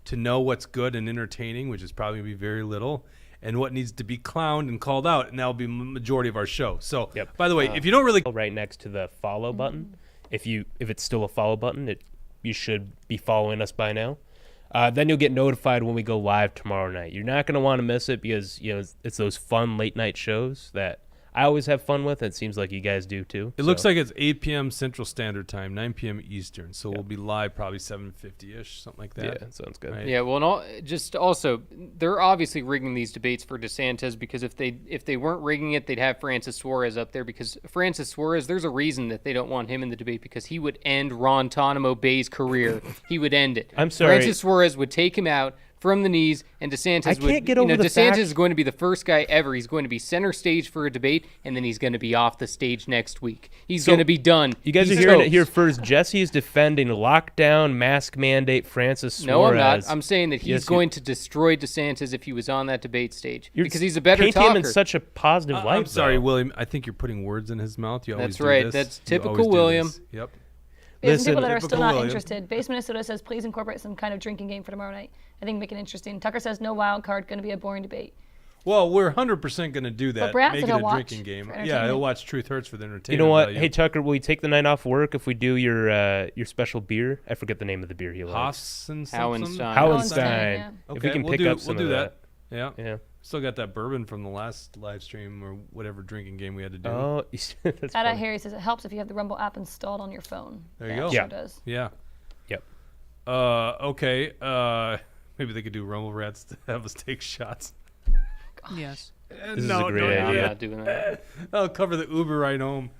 to know what's good and entertaining, which is probably going to be very little, and what needs to be clowned and called out. And that will be the majority of our show. So, Yep. by the way, if you don't really... Right next to the follow button. If it's still a follow button, you should be following us by now. Then you'll get notified when we go live tomorrow night. You're not going to want to miss it because it's those fun late night shows that I always have fun with. And it seems like you guys do too. It looks like it's 8 p.m. Central Standard Time, 9 p.m. Eastern. So we'll be live probably 7:50-ish, something like that. Yeah, sounds good. Right. Yeah, well, just also, they're obviously rigging these debates for DeSantis because if they weren't rigging it, they'd have Francis Suarez up there because Francis Suarez, there's a reason that they don't want him in the debate because he would end Ron Tonamo Bay's career. He would end it. I'm sorry. Francis Suarez would take him out from the knees, and DeSantis I would. can't get over the DeSantis fact- is going to be the first guy ever. He's going to be center stage for a debate, and then he's going to be off the stage next week. He's So, going to be done. You guys He's are hearing it toast. here first. Jesse is defending lockdown, mask mandate, Francis Suarez. No, I'm not. I'm saying that he's Yes, going to destroy DeSantis if he was on that debate stage You're because he's a better painting talker. him in such a positive light. I'm sorry, though. William. I think you're putting words in his mouth. You always That's do right. this. That's You typical always do William. this. Yep. We have Listen, some people that are still typical not William. interested. Base Minnesota says, please incorporate some kind of drinking game for tomorrow night. I think make it interesting. Tucker says, no wild card, going to be a boring debate. Well, we're 100% going to do that. Brad Make said it a he'll watch drinking game. for Yeah, entertainment. he'll watch Truth Hurts for the entertainment. You know what? value. Hey Tucker, will you take the night off work if we do your special beer? I forget the name of the beer he likes. Haas and Howenstein. Howenstein. yeah. If Okay, we can we'll pick do, up we'll some do of that. Yeah. Yeah. Still got that bourbon from the last live stream or whatever drinking game we had to do. Oh, that's That funny. Harry says it helps if you have the Rumble app installed on your phone. There you Yeah, go. it sure Yeah. does. Yeah. Yep. Okay. Maybe they could do Rumble Rats to have us take shots. Yes. This is a great Yeah, I'm idea. not doing that. I'll cover the Uber ride home.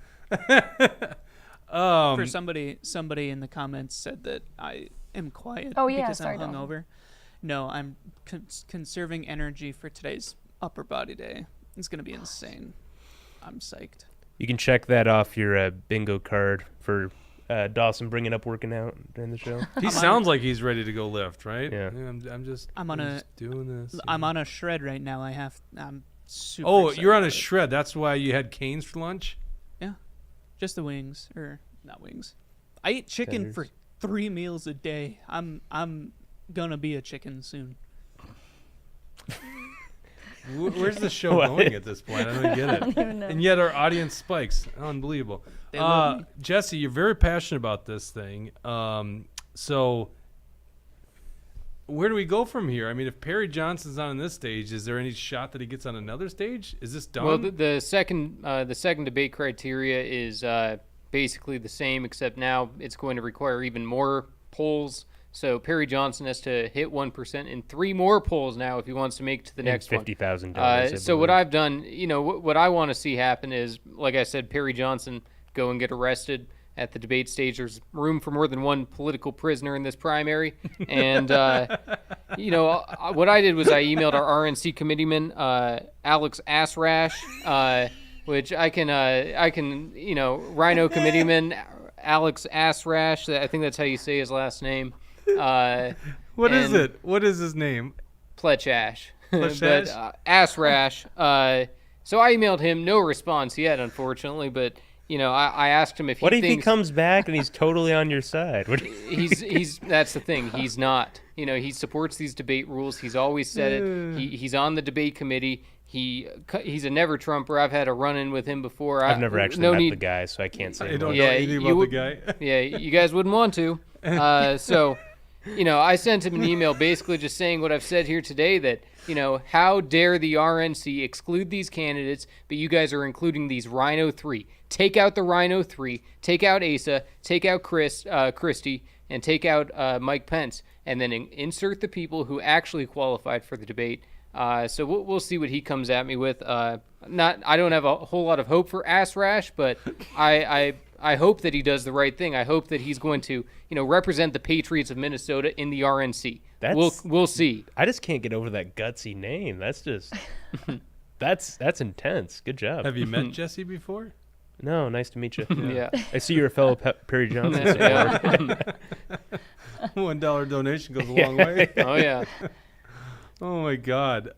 For somebody in the comments said that I am quiet Oh, yeah, because sorry, I'm Dalton. hungover. No, I'm conserving energy for today's upper body day. It's gonna be insane. I'm psyched. You can check that off your bingo card for Dawson bringing up working out during the show. He sounds like he's ready to go lift, right? Yeah. I'm just doing this. I'm on a shred right now. I'm super. Oh, excited you're on a about it. shred. That's why you had canes for lunch? Yeah, just the wings, or not wings. I eat chicken for 3 meals a day. I'm gonna be a chicken soon. Where's the show What? going at this point? I don't get it. even know. And yet our audience spikes. Unbelievable. They love me. Jesse, you're very passionate about this thing. So where do we go from here? I mean, if Perry Johnson's on this stage, is there any shot that he gets on another stage? Is this done? Well, the second debate criteria is basically the same, except now it's going to require even more polls. So Perry Johnson has to hit 1% in 3 more polls now if he wants to make it to the next one. $50,000. So what I've done, what I want to see happen is, like I said, Perry Johnson go and get arrested at the debate stage. There's room for more than one political prisoner in this primary. And, what I did was I emailed our RNC committeeman, Alex Assrash, which I can, Rhino committeeman, Alex Assrash. I think that's how you say his last name. What is it? What is his name? Plechash. Plechash? But Assrash. So I emailed him, no response yet, unfortunately, but I asked him if What he if he thinks comes back and he's totally on your side? he's that's the thing. He's not. He supports these debate rules. He's always said it. He's on the debate committee. He's a never Trumper. I've had a run-in with him before. I've never actually met the guy, so I can't say. I don't much. know anything about the guy. Yeah, you guys wouldn't want to. So, I sent him an email basically just saying what I've said here today, that, how dare the RNC exclude these candidates, but you guys are including these Rhino 3. Take out the Rhino 3, take out Asa, take out Christie, and take out Mike Pence, and then insert the people who actually qualified for the debate. So we'll see what he comes at me with. I don't have a whole lot of hope for Ass Rash, but I hope that he does the right thing. I hope that he's going to, represent the Patriots of Minnesota in the RNC. We'll see. I just can't get over that gutsy name. That's just that's intense. Good job. Have you met Jesse before? No, nice to meet you. Yeah. I see you're a fellow Perry Johnson. Yeah. $1 donation goes a long way. Oh yeah. Oh my God.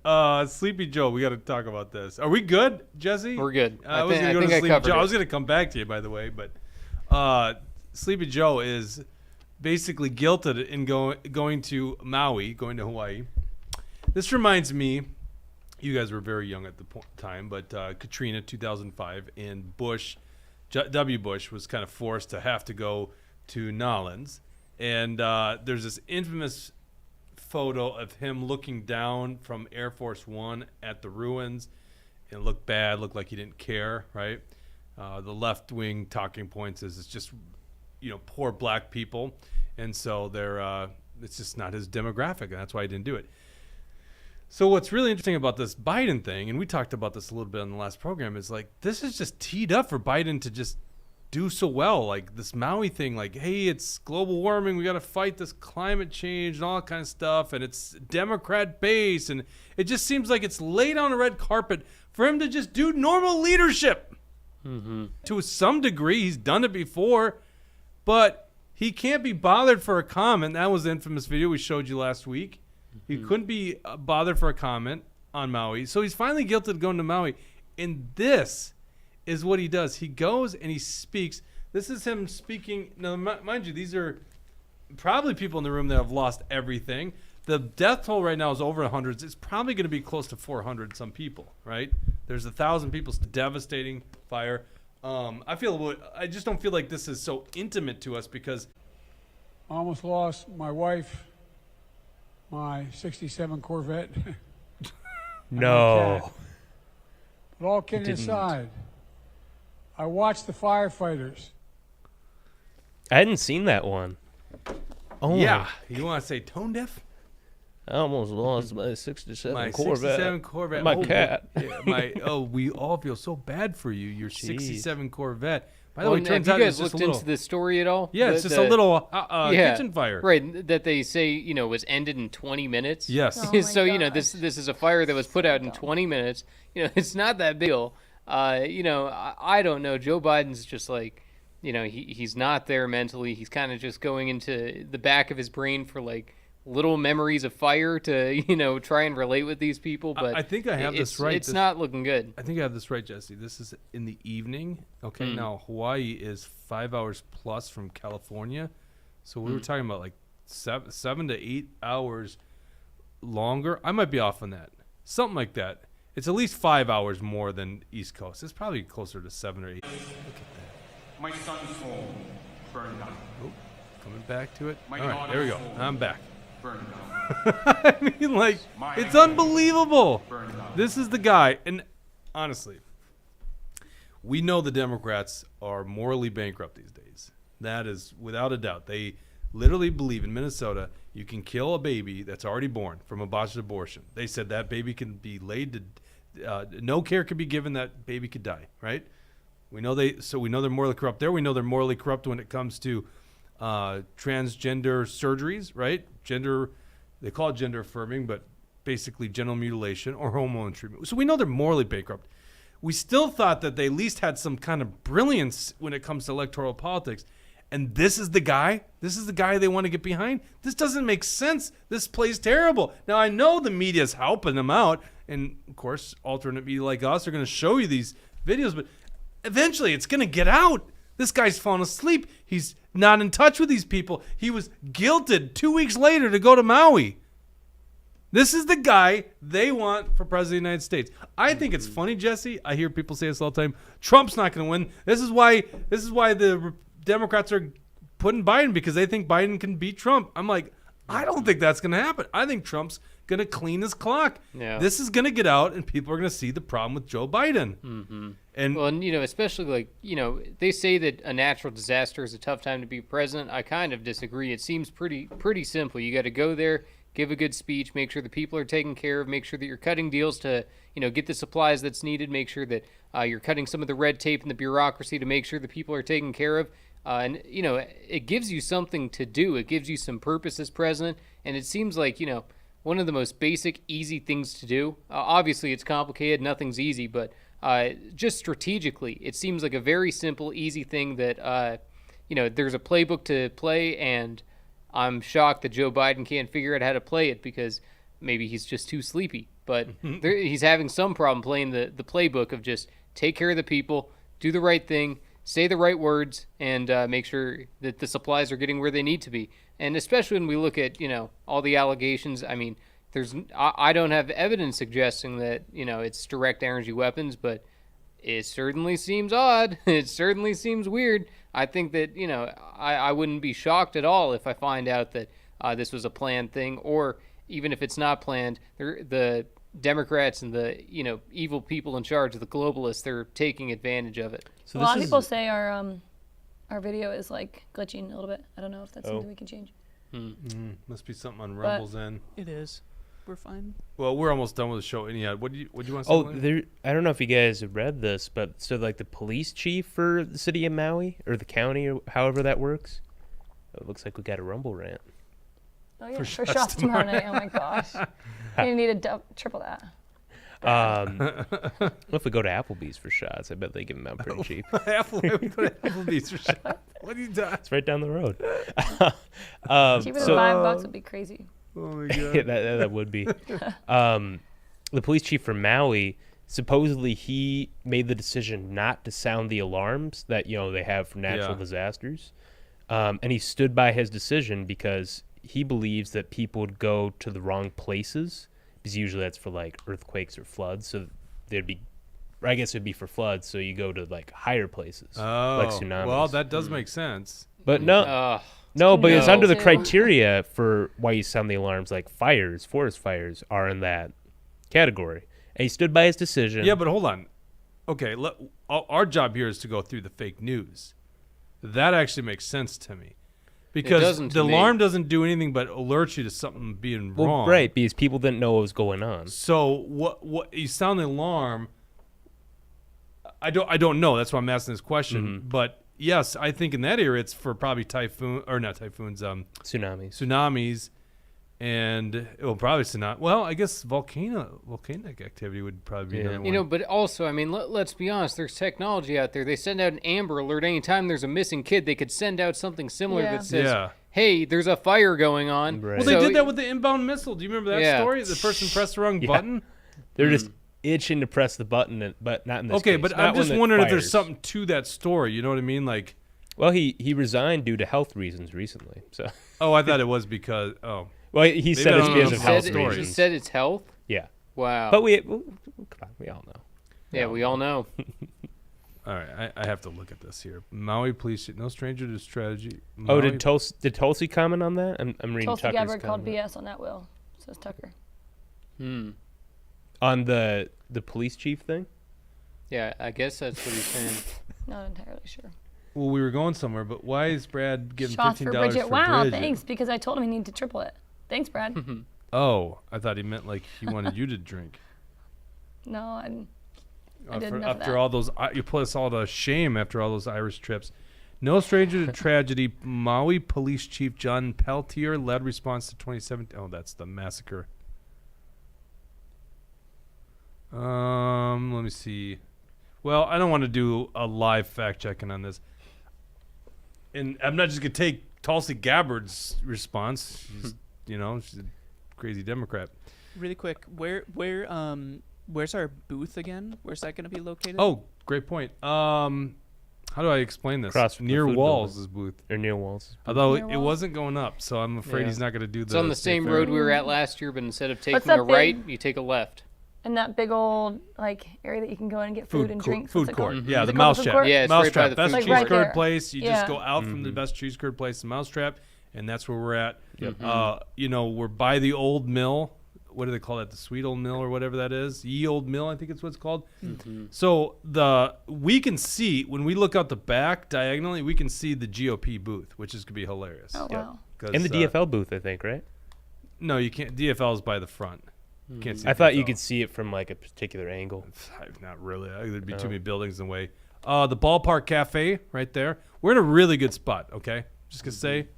Sleepy Joe, we got to talk about this. Are we good, Jesse? We're good. I was going to go to think I Sleepy covered Joe. it. I was going to come back to you, by the way, but Sleepy Joe is basically guilted in going to Maui, going to Hawaii. This reminds me, you guys were very young at the time, but Katrina 2005 and W. Bush was kind of forced to have to go to Nolens. And there's this infamous photo of him looking down from Air Force One at the ruins. It looked bad, looked like he didn't care, right? The left-wing talking points is it's just, poor black people. And so it's just not his demographic, and that's why he didn't do it. So what's really interesting about this Biden thing, and we talked about this a little bit on the last program, is like this is just teed up for Biden to just do so well. Like this Maui thing, like, hey, it's global warming, we got to fight this climate change and all that kind of stuff, and it's Democrat base, and it just seems like it's laid on a red carpet for him to just do normal leadership. Mm-hmm. To some degree, he's done it before, but he can't be bothered for a comment. That was the infamous video we showed you last week. He couldn't be bothered for a comment on Maui. So he's finally guilty of going to Maui. And this is what he does. He goes and he speaks. This is him speaking. Now, mind you, these are probably people in the room that have lost everything. The death toll right now is over 100. It's probably going to be close to 400 some people, right? There's 1,000 people. It's devastating fire. I just don't feel like this is so intimate to us because I almost lost my wife, my 67 Corvette. No. But all kidding aside, I watched the firefighters. I hadn't seen that one. Oh yeah. You want to say tone deaf? I almost lost my 67 My Corvette. 67 Corvette. My cat. Yeah, we all feel so bad for you. Your 67 Corvette. By the way, it have turns you out guys it's just looked a little. into this story at all? Yeah, it's just a little kitchen fire. Right, that they say, was ended in 20 minutes. Yes. Oh my So, gosh. this is a fire that was put out in 20 minutes. It's not that big deal. I don't know. Joe Biden's just like, he's not there mentally. He's kind of just going into the back of his brain for like little memories of fire to, try and relate with these people. But I think I have this right. It's not looking good. I think I have this right, Jesse. This is in the evening. Okay, now Hawaii is 5 hours plus from California. So we were talking about like 7 to 8 hours longer. I might be off on that. Something like that. It's at least 5 hours more than East Coast. It's probably closer to 7 or 8. Look at that. My son's home burned down. Oh, coming back to it. My All right, there we go. daughter's home. I'm back. Burned down. I mean, like, it's unbelievable. Burned down. This is the guy. And honestly, we know the Democrats are morally bankrupt these days. That is without a doubt. They literally believe in Minnesota you can kill a baby that's already born from a botched abortion. They said that baby can be laid to no care could be given, that baby could die, right? We know they're morally corrupt there. We know they're morally corrupt when it comes to transgender surgeries, right? They call it gender affirming, but basically genital mutilation or hormone treatment. So we know they're morally bankrupt. We still thought that they at least had some kind of brilliance when it comes to electoral politics. And this is the guy they want to get behind. This doesn't make sense. This plays terrible. Now, I know the media's helping them out. And, of course, alternate media like us are going to show you these videos. But eventually it's going to get out. This guy's falling asleep. He's not in touch with these people. He was guilted 2 weeks later to go to Maui. This is the guy they want for president of the United States. I think it's funny, Jesse. I hear people say this all the time. Trump's not going to win. This is why the Democrats are putting Biden, because they think Biden can beat Trump. I'm like, I don't think that's going to happen. I think Trump's going to clean his clock. Yeah. This is going to get out, and people are going to see the problem with Joe Biden. Mm-hmm. And well, and especially they say that a natural disaster is a tough time to be president. I kind of disagree. It seems pretty simple. You got to go there, give a good speech, make sure the people are taken care of, make sure that you're cutting deals to get the supplies that's needed, make sure that you're cutting some of the red tape and the bureaucracy to make sure the people are taken care of. And it gives you something to do. It gives you some purpose as president, and it seems like one of the most basic, easy things to do. Obviously, it's complicated. Nothing's easy, but just strategically, it seems like a very simple, easy thing that there's a playbook to play, and I'm shocked that Joe Biden can't figure out how to play it because maybe he's just too sleepy. But he's having some problem playing the playbook of just take care of the people, do the right thing, say the right words, and make sure that the supplies are getting where they need to be. And especially when we look at, all the allegations, I mean, I don't have evidence suggesting that, it's direct energy weapons, but it certainly seems odd. It certainly seems weird. I think that, I wouldn't be shocked at all if I find out that this was a planned thing, or even if it's not planned, the Democrats and the, evil people in charge of the globalists, they're taking advantage of it. So a lot of people say our video is like glitching a little bit. I don't know if that's something we can change. Must be something on Rumble's end. It is. We're fine. Well, we're almost done with the show. Anyhow, what do you want to say? I don't know if you guys have read this, but so the police chief for the city of Maui, or the county, or however that works, it looks like we got a Rumble rant. Oh yeah, for shots tomorrow night. Oh my gosh, you need to triple that. If we go to Applebee's for shots, I bet they give them out pretty cheap. We go to Applebee's for shots. What are you doing? It's right down the road. Cheaper than $5 would be crazy. Oh my god. Yeah, that would be. The police chief from Maui, supposedly he made the decision not to sound the alarms that they have for natural disasters, and he stood by his decision because he believes that people would go to the wrong places, because usually that's for earthquakes or floods. So it'd be for floods. So you go to higher places, like tsunamis. Well, that does make sense. But no, but it's under the criteria for why you sound the alarms, like fires, forest fires are in that category. And he stood by his decision. Yeah, but hold on. Okay, our job here is to go through the fake news. That actually makes sense to me. Because the alarm doesn't do anything but alert you to something being wrong. Right, because people didn't know what was going on. So what you sound the alarm, I don't know. That's why I'm asking this question. Mm-hmm. But yes, I think in that area it's for probably tsunamis, and probably tsunami. Well, I guess volcanic activity would probably be another one. But also, I mean, let's be honest. There's technology out there. They send out an Amber Alert anytime there's a missing kid. They could send out something similar that says, "Hey, there's a fire going on." Right. Well, they did that with the inbound missile. Do you remember that story? The person pressed the wrong button. They're just itching to press the button, but not in this case. Okay, but I'm just wondering if there's something to that story. You know what I mean? Well, he resigned due to health reasons recently. So. Oh, I thought it was because. Oh. Well, he said it's because of health reasons. He said it's health? Yeah. Wow. But come on, we all know. Yeah, we all know. All right, I have to look at this here. Maui police, no stranger to strategy. Oh, did Tulsi comment on that? I'm reading Tulsi Tucker's Gabbard comment. called BS on that will, says Tucker. On the police chief thing? Yeah, I guess that's what he's saying. Not entirely sure. Well, we were going somewhere, but why is Brad getting Shots $15 for Bridget? for Wow, Bridget? thanks, because I told him he needed to triple it. Thanks, Brad. Oh, I thought he meant he wanted you to drink. No, I did enough of after that. all those, you put us all to shame after all those Irish trips. No stranger to tragedy. Maui Police Chief John Peltier led response to 2017. Oh, that's the massacre. Let me see. Well, I don't want to do a live fact checking on this, and I'm not just gonna take Tulsi Gabbard's response. She's a crazy Democrat. Really quick, where Where's our booth again? Where's that going to be located? Oh, great point. How do I explain this? Across from the Near food Walls' building. booth. Or near Walls. Although Near it Walls? wasn't going up, so I'm afraid Yeah. he's not going to do the. It's on the state same fair. road we were at last year, but instead of taking that a right, big- you take a left. And that big old area that you can go in and get food and drinks. Food What's it court. called? Yeah, Is the it called Mousetrap. food court? Yeah, it's right by Mousetrap. the That's food the court. cheese Like right curd there. place. You Yeah. just go out from the best cheese curd place, the Mousetrap, and that's where we're at. We're by the old mill. What do they call that? The sweet old mill or whatever that is. Ye old mill, I think it's what it's called. So we can see when we look out the back diagonally, we can see the GOP booth, which is gonna be hilarious. Oh, wow. 'Cause, In the DFL booth, I think, right? No, you can't. DFL is by the front. You can't see. I thought you DFL. could see it from like a particular angle. Not really. There'd be Oh. too many buildings in the way. The Ballpark Cafe right there. We're in a really good spot. Okay, just gonna say,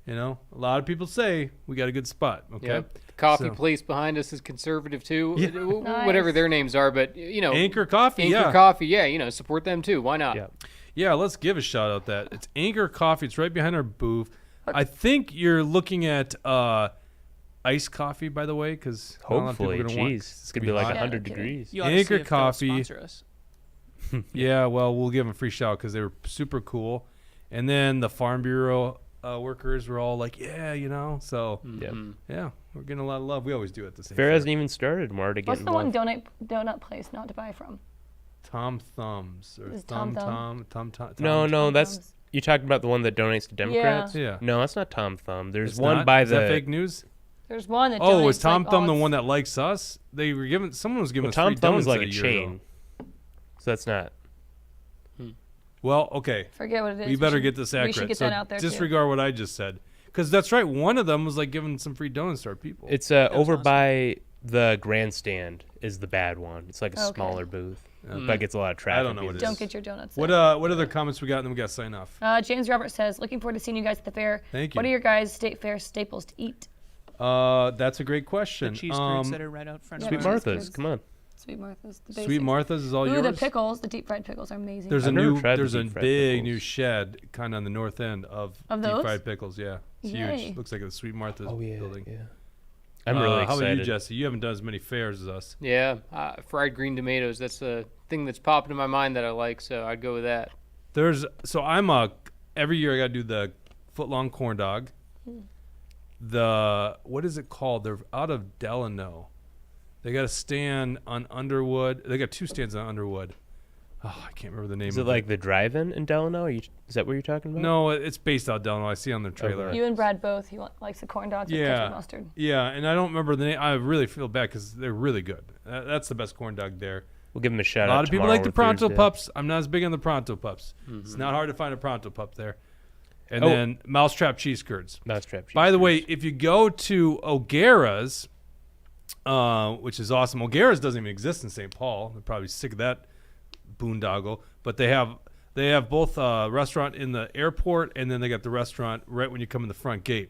a lot of people say we got a good spot. Okay, Yep. The coffee So- place behind us is conservative too. Yeah. Whatever Nice. their names are, but Anchor Coffee. Anchor yeah, Coffee, yeah, support them too. Why not? Yeah. yeah. Let's give a shout out that it's Anchor Coffee. It's right behind our booth. I think you're looking at iced coffee, by the way, because Hopefully, jeez, it's gonna be like hot. 100 Yeah, no kidding. degrees. You ought to Anchor see if they'll Coffee. sponsor us. Yeah, well, we'll give them a free shout because they were super cool. And then the Farm Bureau workers were all like, yeah, So Yeah. yeah, we're getting a lot of love. We always do at the same. Fair hasn't even started. More to get What's the one involved. donut place not to buy from? Tom Thumbs or Is Thumb Tom Tom. No, Tom that's Thumbs. you talking about the one that donates to Democrats. Yeah. No, that's not Tom Thumb. There's It's one not? by Is the that fake news? There's one that Oh, is donates, Tom like, Thumb all the its- one that likes us? They were giving. Someone was giving well, us Tom free Thumb is donuts like a year chain. ago. So that's not. Well, okay. Forget what it is. We better should- get this We accurate. should get so that out there too. disregard what I just said, because that's right. One of them was like giving some free donuts to our people. It's was over awesome. by the grandstand is the bad one. It's like a Okay. smaller booth. That gets a lot of traffic. don't know what because it Don't is. get your donuts. What there. what other comments we got? And then we got to sign off. James Roberts says, looking forward to seeing you guys at the fair. Thank What you. are your guys' state fair staples to eat? That's a great The question. cheese curds that are right out front. yeah, of Sweet cheese our- Martha's, curds. come on. Sweet Martha's. The Sweet basics. Martha's is all Ooh, yours. the pickles, the deep fried pickles are amazing. There's I've a never new, tried the there's a deep fried big pickles. new shed kind of on the north end of Of deep those? fried pickles. Yeah, it's Yay. huge. Looks like a Sweet Martha's building. yeah. I'm really excited. How about you, Jesse? You haven't done as many fairs as us. Yeah, fried green tomatoes. That's the thing that's popped in my mind that I like, so I'd go with that. Every year I got to do the foot long corn dog. What is it called? They're out of Delano. They got a stand on Underwood. They got two stands on Underwood. Oh, I can't remember the name. Is of it like the drive-in in Delano? Is that what you're talking about? No, it's based out of Delano. I see it on their trailer. Okay. You and Brad both. He likes the corn dogs with ketchup mustard. Yeah, and I don't remember the name. I really feel bad because they're really good. That's the best corn dog there. We'll give him a shout A out. lot of people tomorrow like the or Pronto Thursday. Pups. I'm not as big on the Pronto Pups. It's not hard to find a Pronto Pup there. And Oh. then Mousetrap cheese curds. Mousetrap cheese By the curds. way, if you go to O'Gara's, which is awesome, O'Gara's doesn't even exist in St. Paul. They're probably sick of that boondoggle. But they have both a restaurant in the airport, and then they got the restaurant right when you come in the front gate.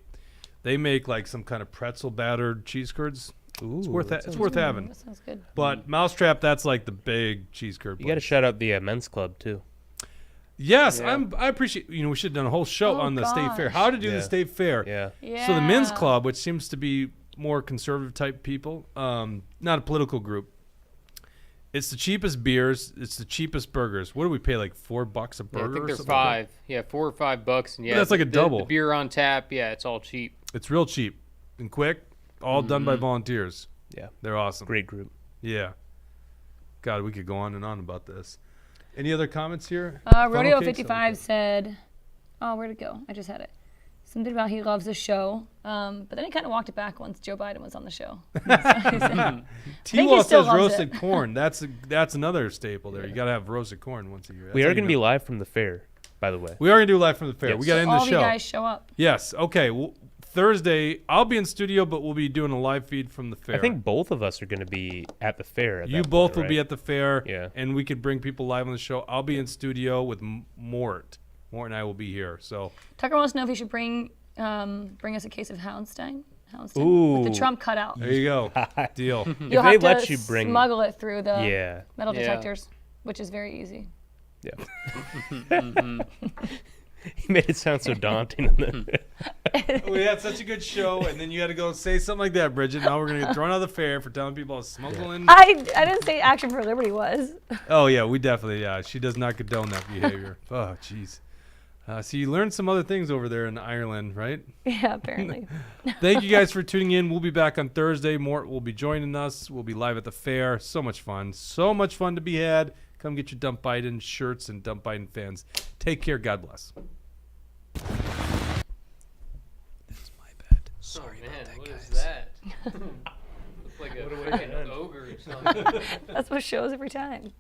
They make like some kind of pretzel battered cheese curds. It's worth having. That sounds good. But Mousetrap, that's like the big cheese curd. You got to place. shout out the men's club too. Yes, Yeah. I appreciate. We should have done a whole show Oh, on the state fair. gosh. How to do Yeah. the state fair. Yeah. Yeah. So the men's club, which seems to be more conservative type people, not a political group. It's the cheapest beers. It's the cheapest burgers. What do we pay? Like $4 a Yeah, burger? I think or they're something like five. Yeah, $4 or $5, and yeah, that's like a double. The beer on tap, yeah, it's all cheap. that? It's real cheap and quick. All done by volunteers. Yeah. They're awesome. Great group. Yeah. God, we could go on and on about this. Any other comments here? Rodeo Funnel cakes? 55 said, oh, where'd it go? I just had it. Something about he loves the show. But then he kind of walked it back once Joe Biden was on the show. T-Wall still says loves roasted it. corn. That's another staple there. You got to have roasted corn once a year. We That's are how going to you be know. live from the fair, by the way. We are going to do live from the fair. Yes. We got to end All the of you show. guys show up. Yes. Okay. Well, Thursday, I'll be in studio, but we'll be doing a live feed from the fair. I think both of us are going to be at the fair. At you that both point, will be right? at the fair, Yeah. and we could bring people live on the show. I'll be in studio with Mort. Mort and I will be here. So Tucker wants to know if you should bring us a case of Houndstein. With the Ooh. Trump cutout. there you go. Deal. You'll they have to let you bring- smuggle it through the Yeah. metal Yeah. detectors, which is very easy. Yeah. He made it sound so daunting. We had such a good show, and then you had to go say something like that, Bridget. Now we're gonna get thrown out of the fair for telling people how smuggling. I didn't say Action for Liberty was. Oh yeah, we definitely She does not condone that behavior. Oh jeez. So you learned some other things over there in Ireland, right? Yeah, apparently. Thank you guys for tuning in. We'll be back on Thursday. Mort will be joining us. We'll be live at the fair. So much fun. So much fun to be had. Come get your Dump Biden shirts and Dump Biden fans. Take care. God bless. That's my bad. Sorry about that, what guys. is that? Looks like a freaking ogre or something. That's what shows every time.